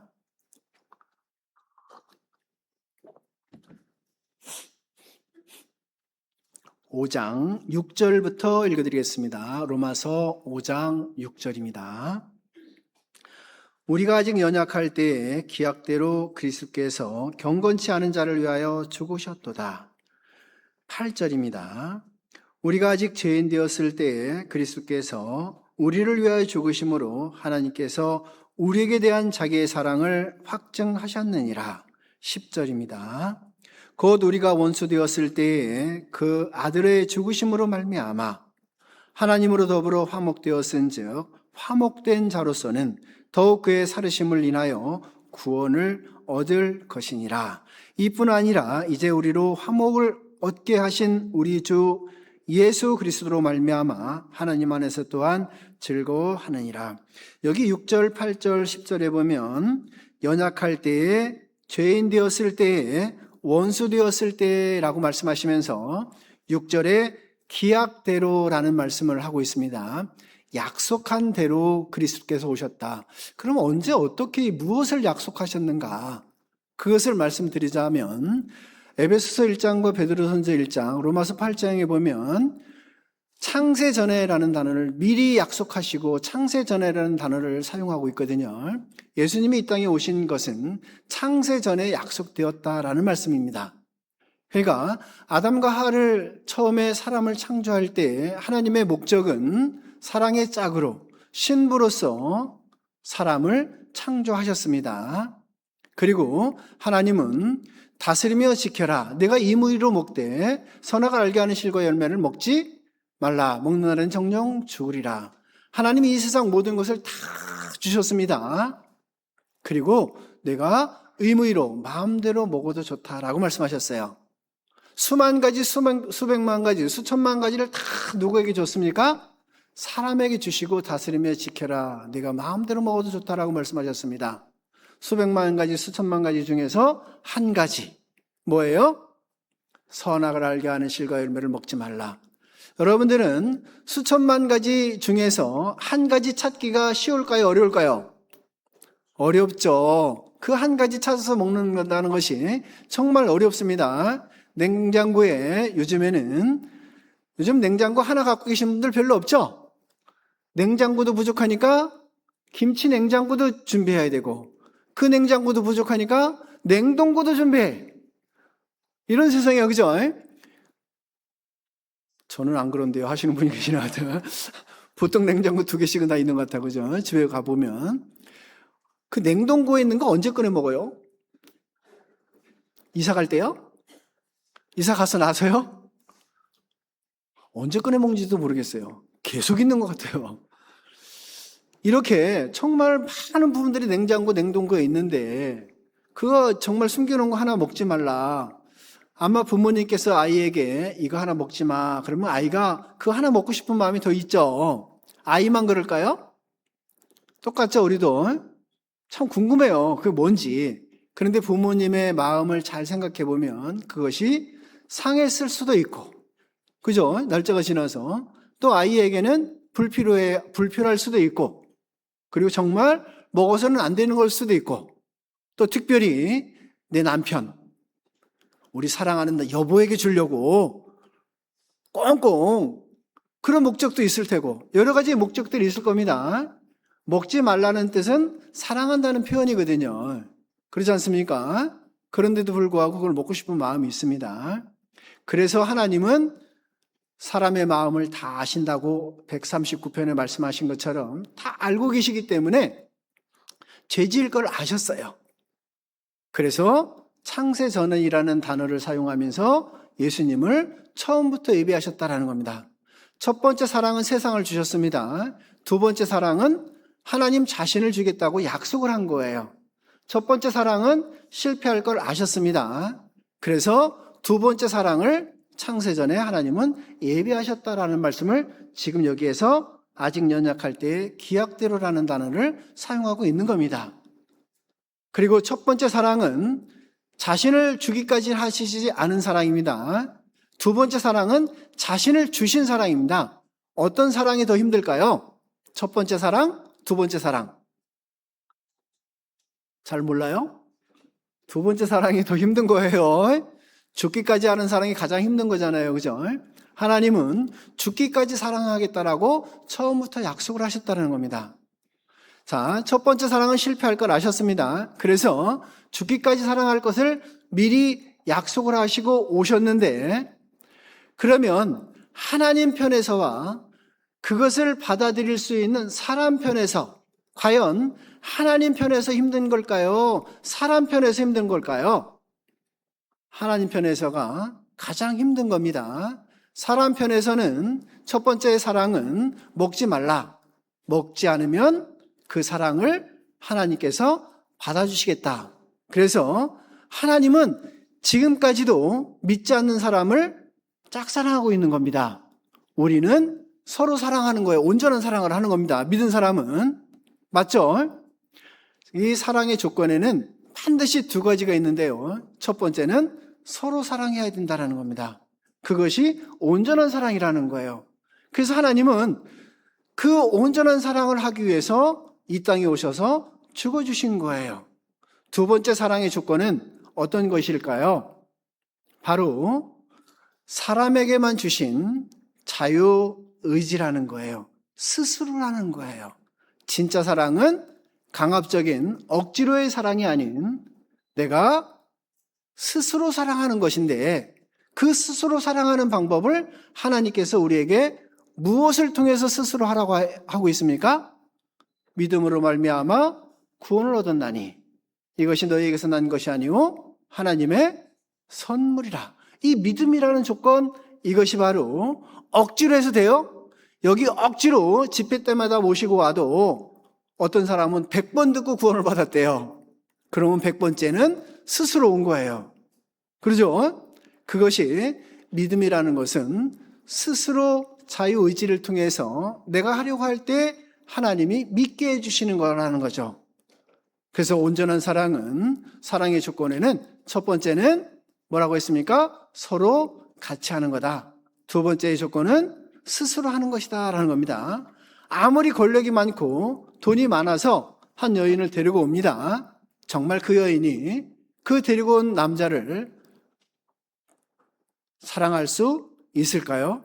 (5장) 6절부터 읽어드리겠습니다. 로마서 5장 6절입니다. 우리가 아직 연약할 때에 기약대로 그리스도께서 경건치 않은 자를 위하여 죽으셨도다. 8절입니다. 우리가 아직 죄인 되었을 때에 그리스도께서 우리를 위하여 죽으심으로 하나님께서 우리에게 대한 자기의 사랑을 확증하셨느니라. 10절입니다. 곧 우리가 원수 되었을 때에 그 아들의 죽으심으로 말미암아 하나님으로 더불어 화목되었은즉 화목된 자로서는 더욱 그의 살으심을 인하여 구원을 얻을 것이니라. 이뿐 아니라 이제 우리로 화목을 얻게 하신 우리 주 예수 그리스도로 말미암아 하나님 안에서 또한 즐거워하느니라. 여기 6절, 8절, 10절에 보면 연약할 때에, 죄인 되었을 때에, 원수 되었을 때라고 말씀하시면서 6절에 기약대로라는 말씀을 하고 있습니다. 약속한 대로 그리스도께서 오셨다. 그럼 언제 어떻게 무엇을 약속하셨는가? 그것을 말씀드리자면 에베소서 1장과 베드로전서 1장, 로마서 8장에 보면 창세전에라는 단어를 미리 약속하시고 창세전에라는 단어를 사용하고 있거든요. 예수님이 이 땅에 오신 것은 창세전에 약속되었다라는 말씀입니다. 그러니까 아담과 하와를 처음에 사람을 창조할 때 하나님의 목적은 사랑의 짝으로 신부로서 사람을 창조하셨습니다. 그리고 하나님은 다스리며 지켜라. 내가 임의로 먹되 선악을 알게 하는 실과 열매를 먹지 말라. 먹는 날은 정령 죽으리라. 하나님이 이 세상 모든 것을 다 주셨습니다. 그리고 내가 의무의로 마음대로 먹어도 좋다라고 말씀하셨어요. 수만 가지, 수백만 가지, 수천만 가지를 다 누구에게 줬습니까? 사람에게 주시고 다스리며 지켜라. 내가 마음대로 먹어도 좋다라고 말씀하셨습니다. 수백만 가지, 수천만 가지 중에서 한 가지. 뭐예요? 선악을 알게 하는 실과 열매를 먹지 말라. 여러분들은 수천만 가지 중에서 한 가지 찾기가 쉬울까요? 어려울까요? 어렵죠. 그 한 가지 찾아서 먹는다는 것이 정말 어렵습니다. 냉장고에 요즘 냉장고 하나 갖고 계신 분들 별로 없죠? 냉장고도 부족하니까 김치 냉장고도 준비해야 되고 그 냉장고도 부족하니까 냉동고도 준비해. 이런 세상이에요. 그죠? 저는 안 그런데요. 하시는 분이 계시나 하여튼 보통 냉장고 2개씩은 다 있는 것 같아요. 그죠? 집에 가보면 그 냉동고에 있는 거 언제 꺼내 먹어요? 이사 갈 때요? 이사 가서 나서요? 언제 꺼내 먹는지도 모르겠어요. 계속 있는 것 같아요. 이렇게 정말 많은 부분들이 냉장고, 냉동고에 있는데 그거 정말 숨겨놓은 거 하나 먹지 말라. 아마 부모님께서 아이에게 이거 하나 먹지 마. 그러면 아이가 그거 하나 먹고 싶은 마음이 더 있죠. 아이만 그럴까요? 똑같죠, 우리도. 참 궁금해요. 그게 뭔지. 그런데 부모님의 마음을 잘 생각해 보면 그것이 상했을 수도 있고, 그죠? 날짜가 지나서. 또 아이에게는 불필요할 수도 있고, 그리고 정말 먹어서는 안 되는 걸 수도 있고, 또 특별히 내 남편, 우리 사랑하는 여보에게 주려고 꽁꽁 그런 목적도 있을 테고 여러 가지 목적들이 있을 겁니다. 먹지 말라는 뜻은 사랑한다는 표현이거든요. 그렇지 않습니까? 그런데도 불구하고 그걸 먹고 싶은 마음이 있습니다. 그래서 하나님은 사람의 마음을 다 아신다고 139편에 말씀하신 것처럼 다 알고 계시기 때문에 죄 지을 걸 아셨어요. 그래서 창세전이라는 단어를 사용하면서 예수님을 처음부터 예비하셨다라는 겁니다. 첫 번째 사랑은 세상을 주셨습니다. 두 번째 사랑은 하나님 자신을 주겠다고 약속을 한 거예요. 첫 번째 사랑은 실패할 걸 아셨습니다. 그래서 두 번째 사랑을 창세전에 하나님은 예비하셨다라는 말씀을 지금 여기에서 아직 연약할 때에 기약대로라는 단어를 사용하고 있는 겁니다. 그리고 첫 번째 사랑은 자신을 주기까지 하시지 않은 사랑입니다. 두 번째 사랑은 자신을 주신 사랑입니다. 어떤 사랑이 더 힘들까요? 첫 번째 사랑, 두 번째 사랑. 잘 몰라요? 두 번째 사랑이 더 힘든 거예요. 죽기까지 하는 사랑이 가장 힘든 거잖아요. 그죠? 하나님은 죽기까지 사랑하겠다라고 처음부터 약속을 하셨다는 겁니다. 자, 첫 번째 사랑은 실패할 걸 아셨습니다. 그래서 죽기까지 사랑할 것을 미리 약속을 하시고 오셨는데, 그러면 하나님 편에서와 그것을 받아들일 수 있는 사람 편에서 과연 하나님 편에서 힘든 걸까요? 사람 편에서 힘든 걸까요? 하나님 편에서가 가장 힘든 겁니다. 사람 편에서는 첫 번째 사랑은 먹지 말라. 먹지 않으면 그 사랑을 하나님께서 받아주시겠다. 그래서 하나님은 지금까지도 믿지 않는 사람을 짝사랑하고 있는 겁니다. 우리는 서로 사랑하는 거예요. 온전한 사랑을 하는 겁니다. 믿은 사람은. 맞죠? 이 사랑의 조건에는 반드시 두 가지가 있는데요. 첫 번째는 서로 사랑해야 된다는 겁니다. 그것이 온전한 사랑이라는 거예요. 그래서 하나님은 그 온전한 사랑을 하기 위해서 이 땅에 오셔서 죽어주신 거예요. 두 번째 사랑의 조건은 어떤 것일까요? 바로 사람에게만 주신 자유의지라는 거예요. 스스로라는 거예요. 진짜 사랑은 강압적인 억지로의 사랑이 아닌 내가 스스로 사랑하는 것인데, 그 스스로 사랑하는 방법을 하나님께서 우리에게 무엇을 통해서 스스로 하라고 하고 있습니까? 믿음으로 말미암아 구원을 얻었나니 이것이 너희에게서 난 것이 아니오 하나님의 선물이라. 이 믿음이라는 조건, 이것이 바로 억지로 해서 돼요? 여기 억지로 집회 때마다 모시고 와도 어떤 사람은 100번 듣고 구원을 받았대요. 그러면 100번째는 스스로 온 거예요. 그러죠? 그것이 믿음이라는 것은 스스로 자유의지를 통해서 내가 하려고 할 때 하나님이 믿게 해주시는 거라는 거죠. 그래서 온전한 사랑은, 사랑의 조건에는 첫 번째는 뭐라고 했습니까? 서로 같이 하는 거다. 두 번째의 조건은 스스로 하는 것이다 라는 겁니다. 아무리 권력이 많고 돈이 많아서 한 여인을 데리고 옵니다. 정말 그 여인이 그 데리고 온 남자를 사랑할 수 있을까요?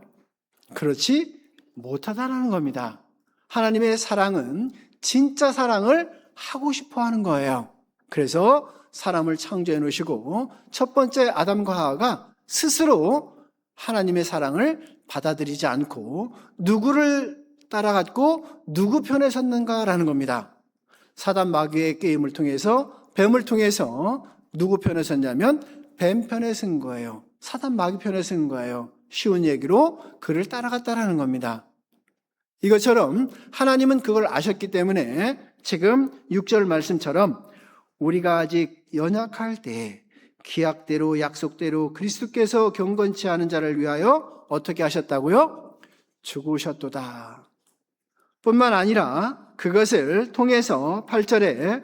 그렇지 못하다라는 겁니다. 하나님의 사랑은 진짜 사랑을 하고 싶어 하는 거예요. 그래서 사람을 창조해 놓으시고 첫 번째 아담과 하와가 스스로 하나님의 사랑을 받아들이지 않고 누구를 따라갔고 누구 편에 섰는가라는 겁니다. 사단 마귀의 게임을 통해서, 뱀을 통해서 누구 편에 섰냐면 뱀 편에 선 거예요. 사단 마귀 편에 선 거예요. 쉬운 얘기로 그를 따라갔다라는 겁니다. 이것처럼 하나님은 그걸 아셨기 때문에 지금 6절 말씀처럼 우리가 아직 연약할 때 기약대로 약속대로 그리스도께서 경건치 않은 자를 위하여 어떻게 하셨다고요? 죽으셨도다. 뿐만 아니라 그것을 통해서 8절에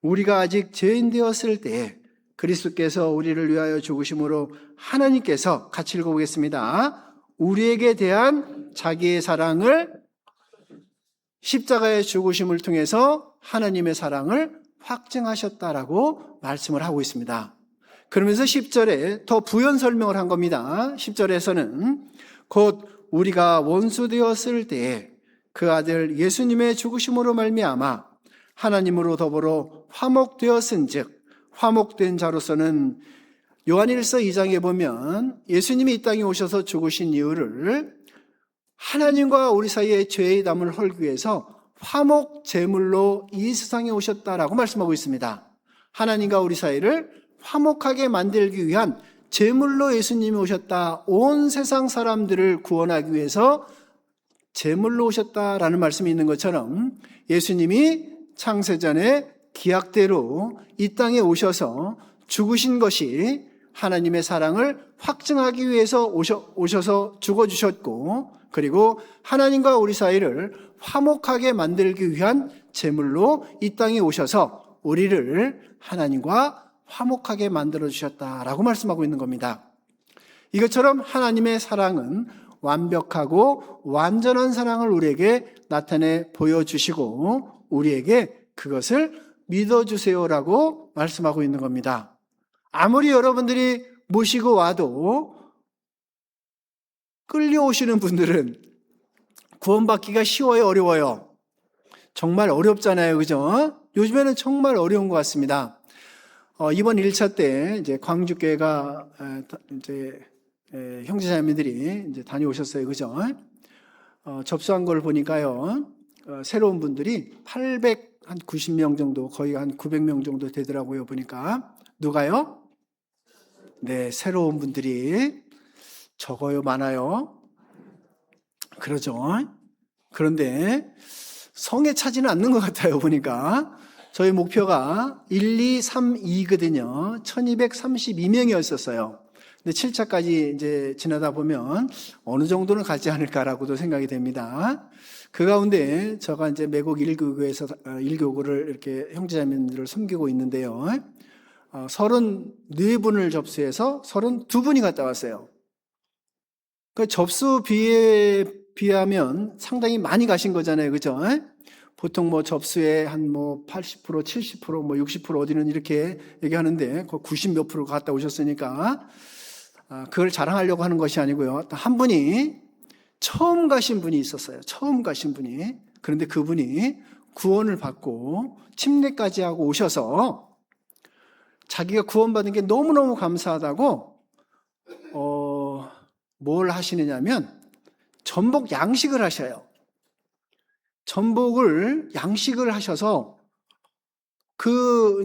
우리가 아직 죄인 되었을 때 그리스도께서 우리를 위하여 죽으심으로 하나님께서, 같이 읽어보겠습니다. 우리에게 대한 자기의 사랑을, 십자가의 죽으심을 통해서 하나님의 사랑을 확증하셨다라고 말씀을 하고 있습니다. 그러면서 10절에 더 부연 설명을 한 겁니다. 10절에서는 곧 우리가 원수 되었을 때 그 아들 예수님의 죽으심으로 말미암아 하나님으로 더불어 화목되었은즉, 화목된 자로서는 요한일서 2장에 보면 예수님이 이 땅에 오셔서 죽으신 이유를 하나님과 우리 사이의 죄의 담을 헐기 위해서 화목 제물로 이 세상에 오셨다라고 말씀하고 있습니다. 하나님과 우리 사이를 화목하게 만들기 위한 제물로 예수님이 오셨다. 온 세상 사람들을 구원하기 위해서 제물로 오셨다라는 말씀이 있는 것처럼 예수님이 창세전에 기약대로 이 땅에 오셔서 죽으신 것이 하나님의 사랑을 확증하기 위해서 오셔서 죽어주셨고, 그리고 하나님과 우리 사이를 화목하게 만들기 위한 제물로 이 땅에 오셔서 우리를 하나님과 화목하게 만들어 주셨다라고 말씀하고 있는 겁니다. 이것처럼 하나님의 사랑은 완벽하고 완전한 사랑을 우리에게 나타내 보여주시고 우리에게 그것을 믿어주세요라고 말씀하고 있는 겁니다. 아무리 여러분들이 모시고 와도 끌려오시는 분들은 구원받기가 쉬워요, 어려워요? 정말 어렵잖아요, 그죠? 요즘에는 정말 어려운 것 같습니다. 이번 1차 때 이제 광주교회가 이제 형제자매들이 이제 다녀오셨어요, 그죠? 접수한 걸 보니까요, 새로운 분들이 890명 정도, 거의 한 900명 정도 되더라고요, 보니까. 누가요? 네, 새로운 분들이 적어요, 많아요? 그러죠. 그런데 성에 차지는 않는 것 같아요, 보니까. 저희 목표가 1, 2, 3, 2거든요. 1232명이었었어요. 근데 7차까지 이제 지나다 보면 어느 정도는 가지 않을까라고도 생각이 됩니다. 그 가운데 제가 이제 매국 1교구에서 1교구를 이렇게 형제자매들을 섬기고 있는데요. 34분을 접수해서 32분이 갔다 왔어요. 그 접수 비하면 상당히 많이 가신 거잖아요. 그죠? 보통 뭐 접수에 한 뭐 80%, 70%, 뭐 60% 어디는 이렇게 얘기하는데 90 몇 프로 갔다 오셨으니까 그걸 자랑하려고 하는 것이 아니고요. 한 분이 처음 가신 분이 있었어요. 처음 가신 분이. 그런데 그분이 구원을 받고 침례까지 하고 오셔서 자기가 구원받은 게 너무너무 감사하다고 뭘 하시느냐면 전복 양식을 하셔요. 전복을 양식을 하셔서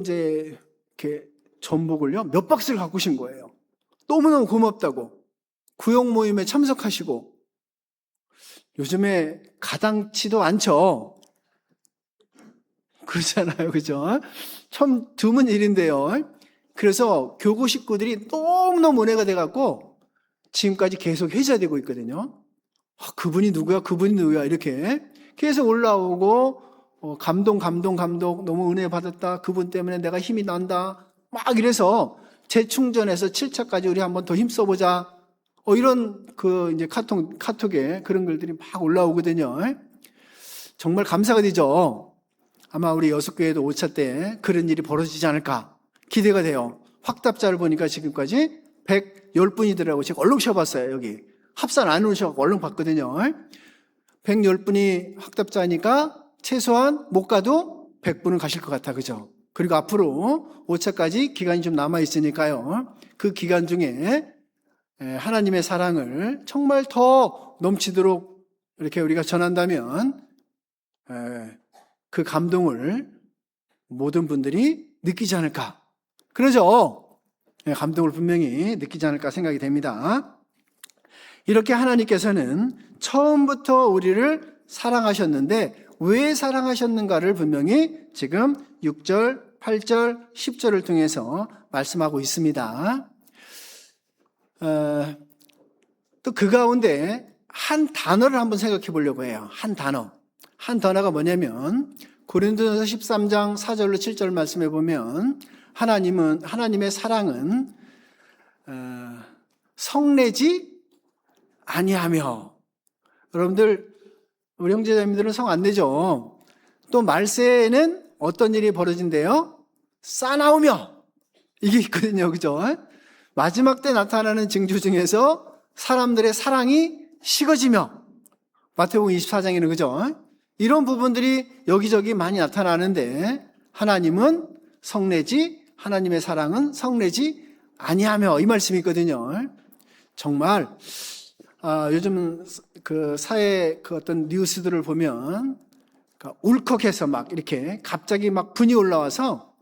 이제 이렇게 전복을요 몇 박스를 갖고 오신 거예요. 너무너무 고맙다고. 구역 모임에 참석하시고. 요즘에 가당치도 않죠. 그렇잖아요, 그죠? 처음 드문 일인데요. 그래서 교구 식구들이 너무너무 은혜가 돼갖고 지금까지 계속 회자되고 있거든요. 그분이 누구야? 그분이 누구야? 이렇게 계속 올라오고 감동 너무 은혜 받았다. 그분 때문에 내가 힘이 난다. 막 이래서 재충전해서 7차까지 우리 한번 더 힘써보자. 이런 이제 카톡에 그런 글들이 막 올라오거든요. 정말 감사가 되죠. 아마 우리 여섯교회도 5차 때 그런 일이 벌어지지 않을까 기대가 돼요. 확답자를 보니까 지금까지 110분이더라고요. 제가 얼른 쳐봤어요. 여기 합산 안 오셔서 얼른 봤거든요. 110분이 확답자니까 최소한 못 가도 100분은 가실 것 같아. 그죠? 그리고 앞으로 5차까지 기간이 좀 남아있으니까요. 그 기간 중에 하나님의 사랑을 정말 더 넘치도록 이렇게 우리가 전한다면 그 감동을 모든 분들이 느끼지 않을까. 그러죠? 감동을 분명히 느끼지 않을까 생각이 됩니다. 이렇게 하나님께서는 처음부터 우리를 사랑하셨는데 왜 사랑하셨는가를 분명히 지금 6절, 8절, 10절을 통해서 말씀하고 있습니다. 또 그 가운데 한 단어를 한번 생각해 보려고 해요. 한 단어. 한 단어가 뭐냐면 고린도전서 13장 4절로 7절 말씀해 보면 하나님의 사랑은 성내지 아니하며. 여러분들 우리 형제자매들은 성 안 내죠. 또 말세에는 어떤 일이 벌어진대요? 싸나우며. 이게 있거든요. 그죠? 마지막 때 나타나는 징조 중에서 사람들의 사랑이 식어지며. 마태복음 24장에는 그죠? 이런 부분들이 여기저기 많이 나타나는데 하나님은 하나님의 사랑은 성내지 아니하며 이 말씀이 있거든요. 정말 요즘 그 사회 어떤 뉴스들을 보면 울컥해서 막 이렇게 갑자기 막 분이 올라와서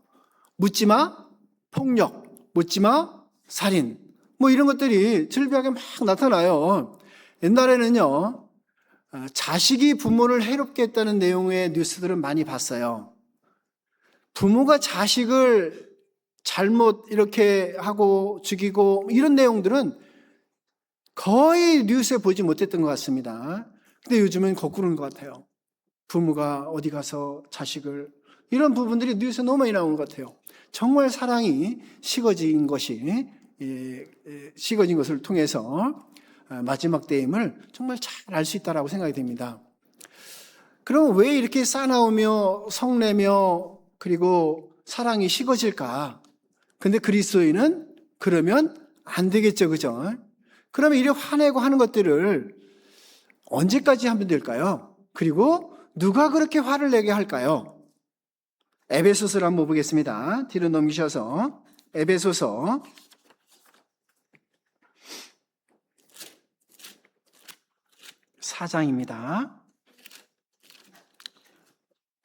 묻지마 폭력, 묻지마 살인 뭐 이런 것들이 질비하게 막 나타나요. 옛날에는요 자식이 부모를 해롭게 했다는 내용의 뉴스들을 많이 봤어요. 부모가 자식을 잘못 이렇게 하고 죽이고 이런 내용들은 거의 뉴스에 보지 못했던 것 같습니다. 근데 요즘은 거꾸로인 것 같아요. 부모가 어디 가서 자식을, 이런 부분들이 뉴스에 너무 많이 나오는 것 같아요. 정말 사랑이 식어진 것을 통해서 마지막 때임을 정말 잘 알 수 있다라고 생각이 됩니다. 그럼 왜 이렇게 싸나우며 성내며 그리고 사랑이 식어질까? 근데 그리스도인은 그러면 안 되겠죠, 그죠? 그러면 이렇게 화내고 하는 것들을 언제까지 하면 될까요? 그리고 누가 그렇게 화를 내게 할까요? 에베소서를 한번 보겠습니다. 뒤로 넘기셔서 에베소서 4장입니다.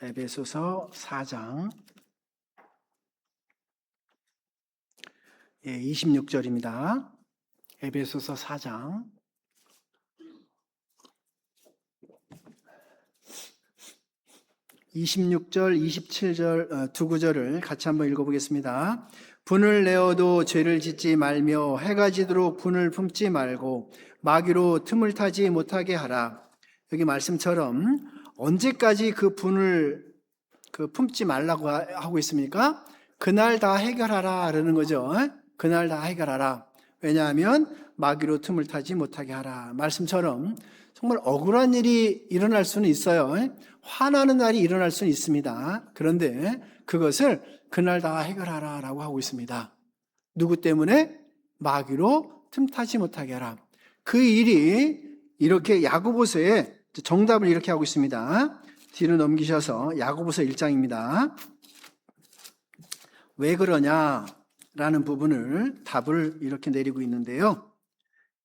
에베소서 4장 26절입니다. 에베소서 4장 26절, 27절 두 구절을 같이 한번 읽어보겠습니다. 분을 내어도 죄를 짓지 말며 해가 지도록 분을 품지 말고 마귀로 틈을 타지 못하게 하라. 여기 말씀처럼 언제까지 그 분을 품지 말라고 하고 있습니까? 그날 다 해결하라 라는 거죠. 그날 다 해결하라. 왜냐하면 마귀로 틈을 타지 못하게 하라. 말씀처럼 정말 억울한 일이 일어날 수는 있어요. 화나는 날이 일어날 수는 있습니다. 그런데 그것을 그날 다 해결하라 라고 하고 있습니다. 누구 때문에? 마귀로 틈타지 못하게 하라. 그 일이 이렇게 야고보서에 정답을 이렇게 하고 있습니다. 뒤로 넘기셔서 야고보서 1장입니다. 왜 그러냐라는 부분을 답을 이렇게 내리고 있는데요.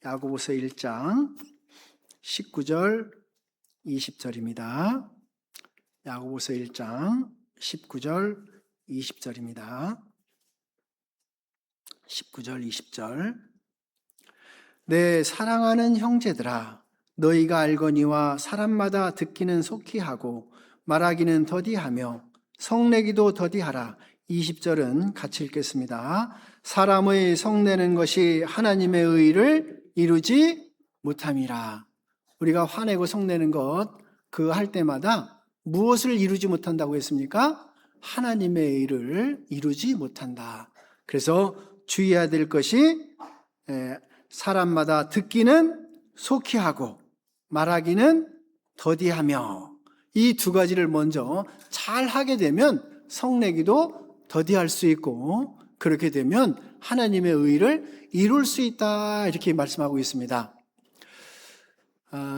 야고보서 1장 19절 20절입니다. 야고보서 1장 19절 20절입니다. 19절 20절 내 사랑하는 형제들아 너희가 알거니와 사람마다 듣기는 속히 하고 말하기는 더디하며 성내기도 더디하라. 20절은 같이 읽겠습니다. 사람의 성내는 것이 하나님의 의를 이루지 못함이라. 우리가 화내고 성내는 것 그 할 때마다 무엇을 이루지 못한다고 했습니까? 하나님의 의를 이루지 못한다. 그래서 주의해야 될 것이 사람마다 듣기는 속히 하고 말하기는 더디하며 이 두 가지를 먼저 잘 하게 되면 성내기도 더디할 수 있고 그렇게 되면 하나님의 의를 이룰 수 있다 이렇게 말씀하고 있습니다.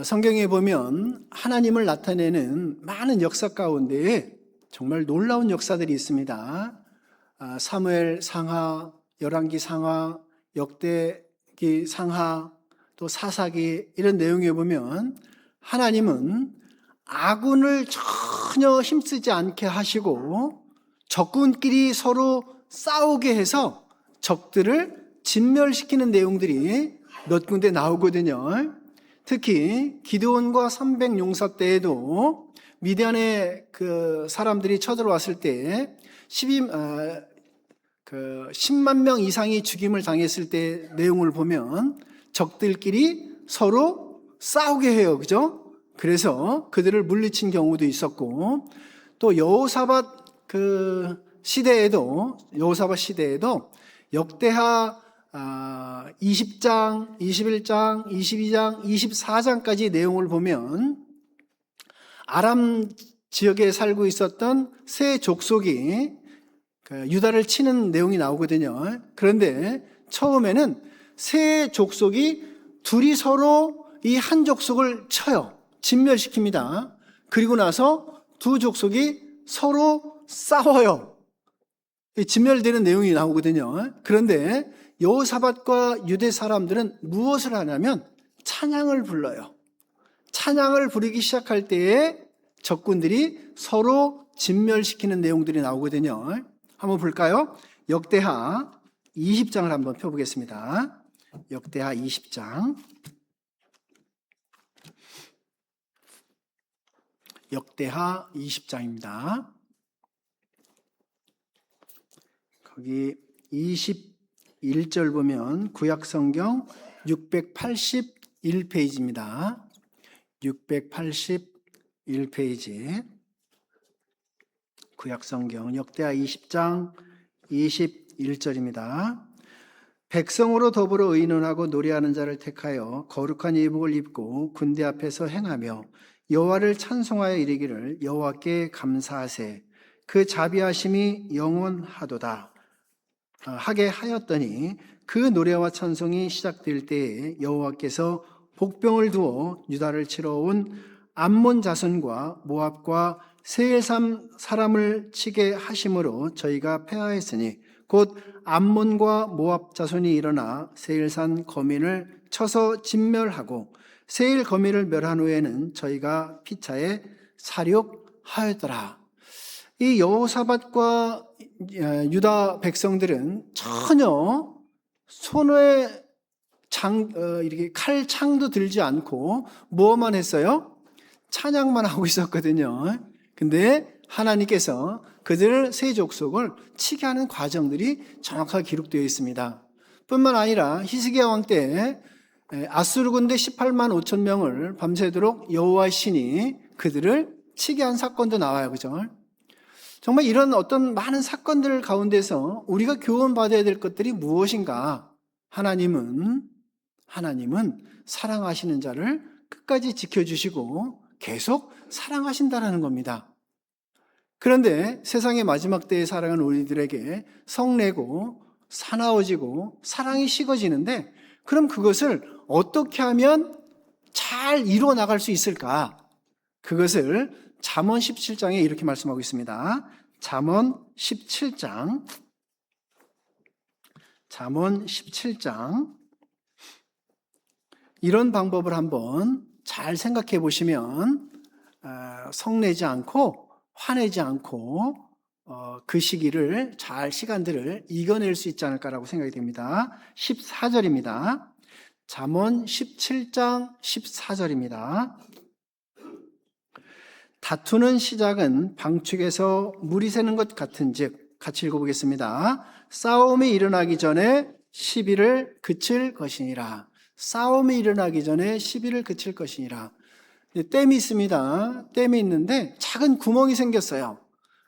성경에 보면 하나님을 나타내는 많은 역사 가운데 정말 놀라운 역사들이 있습니다. 사무엘 상하, 열왕기 상하, 역대기 상하, 또 사사기 이런 내용에 보면 하나님은 아군을 전혀 힘쓰지 않게 하시고 적군끼리 서로 싸우게 해서 적들을 진멸시키는 내용들이 몇 군데 나오거든요. 특히 기드온과 300용사 때에도 미디안의 그 사람들이 쳐들어왔을 때 10만 명 이상이 죽임을 당했을 때 내용을 보면 적들끼리 서로 싸우게 해요. 그죠? 그래서 그들을 물리친 경우도 있었고 또 여호사밧 시대에도 역대하 20장, 21장, 22장, 24장까지 내용을 보면 아람 지역에 살고 있었던 세 족속이 유다를 치는 내용이 나오거든요. 그런데 처음에는 세 족속이 둘이 서로 이 한 족속을 쳐요. 진멸시킵니다. 그리고 나서 두 족속이 서로 싸워요. 진멸되는 내용이 나오거든요. 그런데 여호사밧과 유대 사람들은 무엇을 하냐면 찬양을 불러요. 찬양을 부르기 시작할 때에 적군들이 서로 진멸시키는 내용들이 나오거든요. 한번 볼까요? 역대하 20장을 한번 펴보겠습니다. 역대하 20장. 역대하 20장입니다. 거기 21절 보면 구약성경 681페이지입니다. 681페이지. 구약성경 역대하 20장 21절입니다. 백성으로 더불어 의논하고 노래하는 자를 택하여 거룩한 예복을 입고 군대 앞에서 행하며 여호와를 찬송하여 이르기를 여호와께 감사하세 그 자비하심이 영원하도다 하게 하였더니 그 노래와 찬송이 시작될 때에 여호와께서 복병을 두어 유다를 치러 온 암몬 자손과 모압과 세일산 사람을 치게 하심으로 저희가 패하였으니 곧 암몬과 모압 자손이 일어나 세일산 거민을 쳐서 진멸하고 세일 거민을 멸한 후에는 저희가 피차에 사륙하였더라. 이 여호사밧과 유다 백성들은 전혀 손에 이렇게 칼창도 들지 않고 뭐만 했어요? 찬양만 하고 있었거든요. 근데 하나님께서 그들 세 족속을 치게 하는 과정들이 정확하게 기록되어 있습니다. 뿐만 아니라 히스기야 왕 때 아수르 군대 18만 5천 명을 밤새도록 여호와 신이 그들을 치게 한 사건도 나와요. 그죠? 정말 이런 어떤 많은 사건들 가운데서 우리가 교훈받아야 될 것들이 무엇인가? 하나님은 사랑하시는 자를 끝까지 지켜주시고 계속 사랑하신다라는 겁니다. 그런데 세상의 마지막 때에 살아가는 우리들에게 성내고 사나워지고 사랑이 식어지는데 그럼 그것을 어떻게 하면 잘 이루어 나갈 수 있을까? 그것을 잠언 17장에 이렇게 말씀하고 있습니다. 잠언 17장 이런 방법을 한번 잘 생각해 보시면 성내지 않고 화내지 않고 그 시기를 시간들을 이겨낼 수 있지 않을까라고 생각이 됩니다. 14절입니다. 잠언 17장 14절입니다. 다투는 시작은 방축에서 물이 새는 것 같은즉 같이 읽어보겠습니다. 싸움이 일어나기 전에 시비를 그칠 것이니라. 싸움이 일어나기 전에 시비를 그칠 것이니라. 댐이 있습니다. 댐이 있는데 작은 구멍이 생겼어요.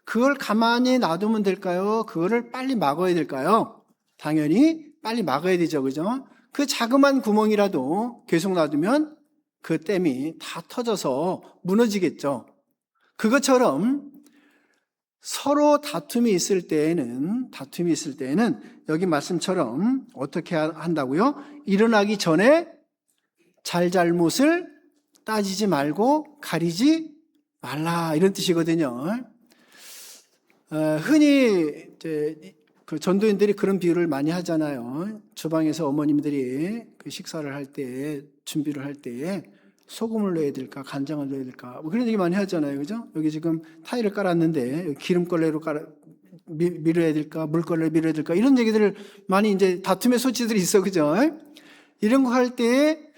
그걸 가만히 놔두면 될까요? 그거를 빨리 막아야 될까요? 당연히 빨리 막아야 되죠. 그죠? 그 자그마한 구멍이라도 계속 놔두면 그 댐이 다 터져서 무너지겠죠. 그것처럼 서로 다툼이 있을 때에는 여기 말씀처럼 어떻게 한다고요? 일어나기 전에 잘잘못을 따지지 말고 가리지 말라 이런 뜻이거든요. 흔히 이제 그 전도인들이 그런 비유를 많이 하잖아요. 주방에서 어머님들이 그 식사를 할 때 준비를 할 때에 소금을 넣어야 될까 간장을 넣어야 될까 뭐 그런 얘기 많이 하잖아요. 그죠? 여기 지금 타일을 깔았는데 기름걸레로 밀어야 될까 물걸레로 밀어야 될까 이런 얘기들을 많이 이제 다툼의 소지들이 있어. 그죠? 이런 거 할 때에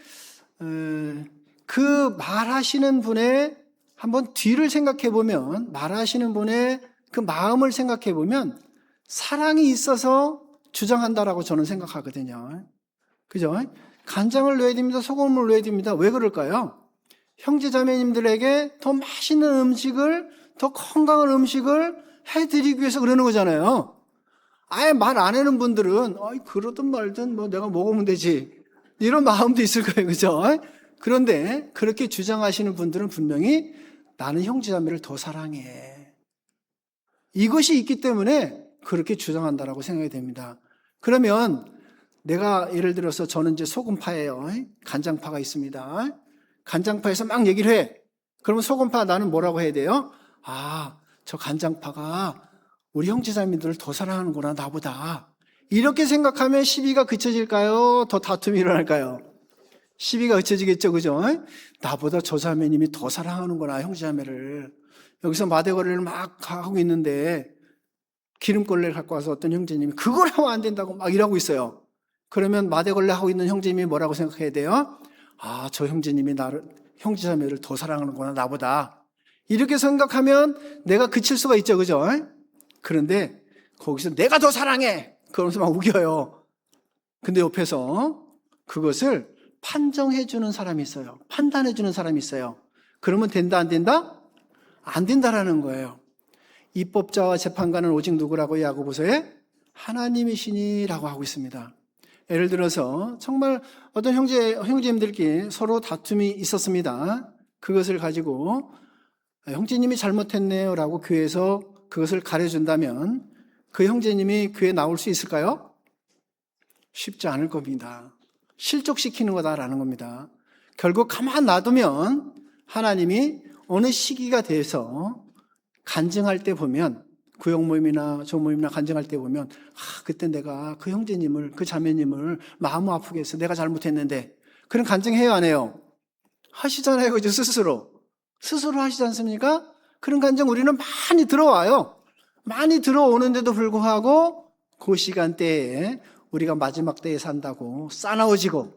그 말하시는 분의 한번 뒤를 생각해 보면 말하시는 분의 그 마음을 생각해 보면 사랑이 있어서 주장한다라고 저는 생각하거든요. 그죠? 간장을 넣어야 됩니다. 소금을 넣어야 됩니다. 왜 그럴까요? 형제자매님들에게 더 맛있는 음식을 더 건강한 음식을 해드리기 위해서 그러는 거잖아요. 아예 말 안 하는 분들은 그러든 말든 뭐 내가 먹으면 되지 이런 마음도 있을 거예요. 그죠? 그런데 그렇게 주장하시는 분들은 분명히 나는 형제자매를 더 사랑해. 이것이 있기 때문에 그렇게 주장한다라고 생각이 됩니다. 그러면 내가 예를 들어서 저는 이제 소금파예요. 간장파가 있습니다. 간장파에서 막 얘기를 해. 그러면 소금파 나는 뭐라고 해야 돼요? 저 간장파가 우리 형제자매들을 더 사랑하는구나 나보다. 이렇게 생각하면 시비가 그쳐질까요? 더 다툼이 일어날까요? 시비가 그쳐지겠죠. 그죠? 나보다 저 자매님이 더 사랑하는구나 형제자매를. 여기서 마대거리를 막 하고 있는데 기름걸레를 갖고 와서 어떤 형제님이 그걸 하면 안 된다고 막 이러고 있어요. 그러면 마대걸레 하고 있는 형제님이 뭐라고 생각해야 돼요? 저 형제님이 나를 형제자매를 더 사랑하는구나 나보다. 이렇게 생각하면 내가 그칠 수가 있죠. 그죠? 그런데 거기서 내가 더 사랑해 그러면서 막 우겨요. 근데 옆에서 그것을 판정해 주는 사람이 있어요. 판단해 주는 사람이 있어요. 그러면 된다, 안 된다? 안 된다라는 거예요. 입법자와 재판관은 오직 누구라고 야고보서에 하나님이시니라고 하고 있습니다. 예를 들어서 정말 어떤 형제님들끼리 서로 다툼이 있었습니다. 그것을 가지고 형제님이 잘못했네요 라고 교회에서 그것을 가려준다면 그 형제님이 교회에 나올 수 있을까요? 쉽지 않을 겁니다. 실족시키는 거다라는 겁니다. 결국 가만 놔두면 하나님이 어느 시기가 돼서 간증할 때 보면, 구역 모임이나 조모임이나 간증할 때 보면, 그때 내가 그 형제님을, 그 자매님을 마음 아프게 해서 내가 잘못했는데, 그런 간증해요, 안 해요? 하시잖아요, 그죠? 스스로 하시지 않습니까? 그런 간증 우리는 많이 들어와요. 많이 들어오는데도 불구하고 그 시간대에 우리가 마지막 때에 산다고 싸나워지고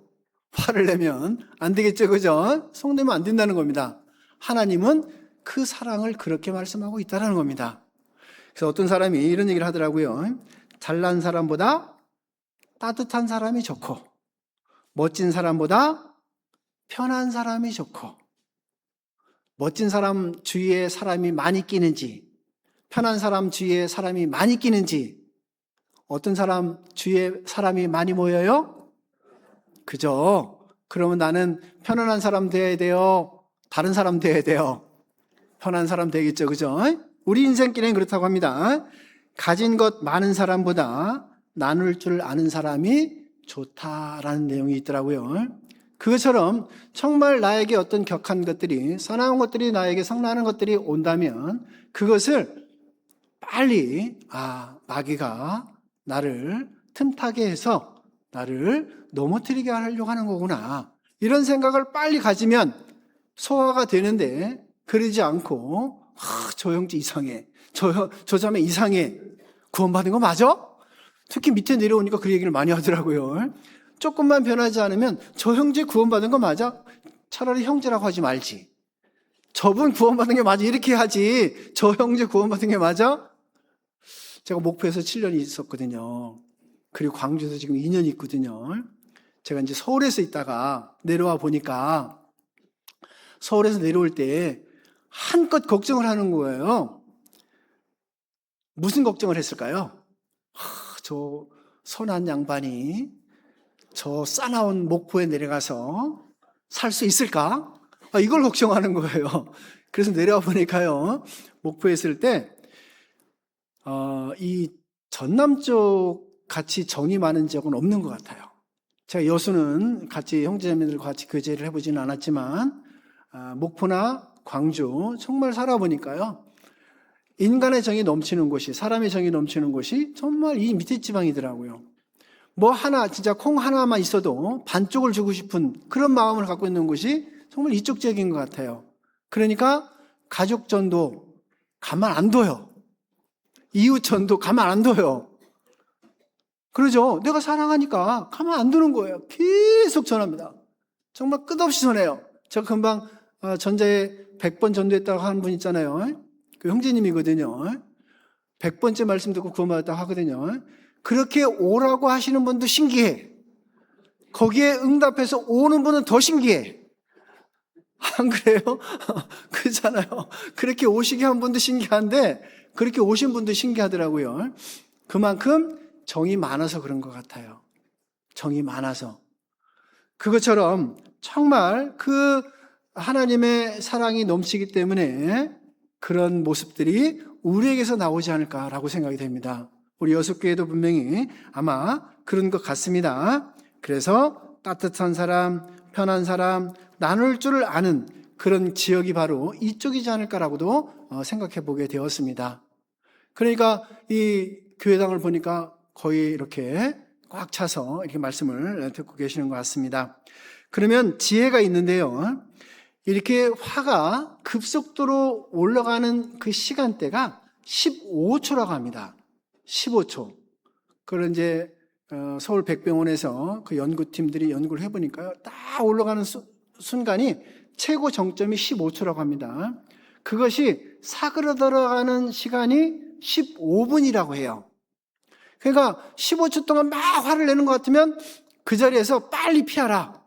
화를 내면 안 되겠죠, 그죠? 속내면 안 된다는 겁니다. 하나님은 그 사랑을 그렇게 말씀하고 있다는 겁니다. 그래서 어떤 사람이 이런 얘기를 하더라고요. 잘난 사람보다 따뜻한 사람이 좋고, 멋진 사람보다 편한 사람이 좋고, 멋진 사람 주위에 사람이 많이 끼는지, 편한 사람 주위에 사람이 많이 끼는지, 어떤 사람 주위에 사람이 많이 모여요? 그죠? 그러면 나는 편안한 사람 돼야 돼요? 다른 사람 돼야 돼요? 편한 사람 되겠죠, 그죠? 우리 인생길엔 그렇다고 합니다. 가진 것 많은 사람보다 나눌 줄 아는 사람이 좋다라는 내용이 있더라고요. 그것처럼 정말 나에게 어떤 격한 것들이, 선한 것들이 나에게 성나는 것들이 온다면 그것을 빨리 마귀가 나를 틈타게 해서 나를 넘어뜨리게 하려고 하는 거구나, 이런 생각을 빨리 가지면 소화가 되는데, 그러지 않고 저 형제 이상해, 저 자매 이상해, 구원받은 거 맞아? 특히 밑에 내려오니까 그 얘기를 많이 하더라고요. 조금만 변하지 않으면 저 형제 구원받은 거 맞아? 차라리 형제라고 하지 말지. 저분 구원받은 게 맞아 이렇게 하지, 저 형제 구원받은 게 맞아? 제가 목포에서 7년 있었거든요. 그리고 광주에서 지금 2년 있거든요. 제가 이제 서울에서 있다가 내려와 보니까 서울에서 내려올 때 한껏 걱정을 하는 거예요. 무슨 걱정을 했을까요? 저 선한 양반이 저 싸나운 목포에 내려가서 살 수 있을까? 이걸 걱정하는 거예요. 그래서 내려와 보니까요, 목포에 있을 때 이 전남 쪽 같이 정이 많은 지역은 없는 것 같아요. 제가 여수는 같이 형제자매들과 같이 교제를 해보지는 않았지만 목포나 광주 정말 살아보니까요, 인간의 정이 넘치는 곳이, 사람의 정이 넘치는 곳이 정말 이 밑에 지방이더라고요. 뭐 하나, 진짜 콩 하나만 있어도 반쪽을 주고 싶은 그런 마음을 갖고 있는 곳이 정말 이쪽 지역인 것 같아요. 그러니까 가족전도 가만 안 둬요. 이웃전도 가만 안 둬요. 그러죠. 내가 사랑하니까 가만 안 두는 거예요. 계속 전합니다. 정말 끝없이 전해요. 제가 금방 전자에 100번 전도했다고 하는 분 있잖아요. 그 형제님이거든요. 100번째 말씀 듣고 구원받았다고 하거든요. 그렇게 오라고 하시는 분도 신기해. 거기에 응답해서 오는 분은 더 신기해. 안 그래요? 그렇잖아요. 그렇게 오시게 한 분도 신기한데 그렇게 오신 분도 신기하더라고요. 그만큼 정이 많아서 그런 것 같아요. 정이 많아서. 그것처럼 정말 그 하나님의 사랑이 넘치기 때문에 그런 모습들이 우리에게서 나오지 않을까라고 생각이 됩니다. 우리 여섯교회도 분명히 아마 그런 것 같습니다. 그래서 따뜻한 사람, 편한 사람, 나눌 줄 아는 그런 지역이 바로 이쪽이지 않을까라고도 생각해 보게 되었습니다. 그러니까 이 교회당을 보니까 거의 이렇게 꽉 차서 이렇게 말씀을 듣고 계시는 것 같습니다. 그러면 지혜가 있는데요. 이렇게 화가 급속도로 올라가는 그 시간대가 15초라고 합니다. 15초. 그걸 이제 서울 백병원에서 그 연구팀들이 연구를 해보니까요, 딱 올라가는 순간이 최고 정점이 15초라고 합니다. 그것이 사그러들어가는 시간이 15분이라고 해요. 그러니까 15초 동안 막 화를 내는 것 같으면 그 자리에서 빨리 피하라.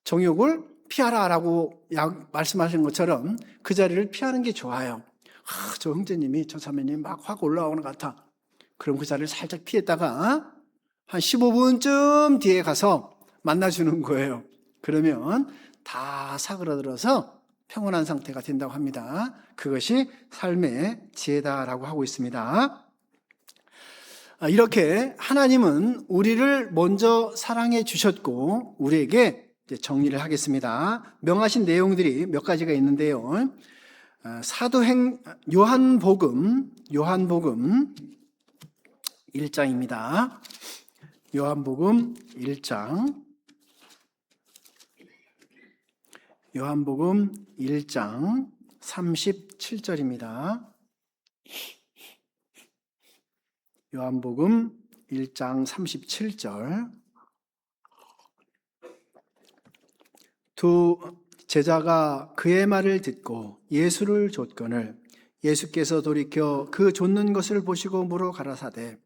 정욕을 피하라라고 말씀하신 것처럼 그 자리를 피하는 게 좋아요. 저 형제님이, 저 자매님이 막 확 올라오는 것 같아. 그럼 그 자리를 살짝 피했다가 한 15분쯤 뒤에 가서 만나주는 거예요. 그러면 다 사그라들어서 평온한 상태가 된다고 합니다. 그것이 삶의 지혜다라고 하고 있습니다. 이렇게 하나님은 우리를 먼저 사랑해 주셨고 우리에게 정리를 하겠습니다. 명하신 내용들이 몇 가지가 있는데요. 요한복음 1장입니다. 요한복음 1장 37절입니다. 요한복음 1장 37절. 두 제자가 그의 말을 듣고 예수를 좇거늘 예수께서 돌이켜 그 좇는 것을 보시고 물어 가라사대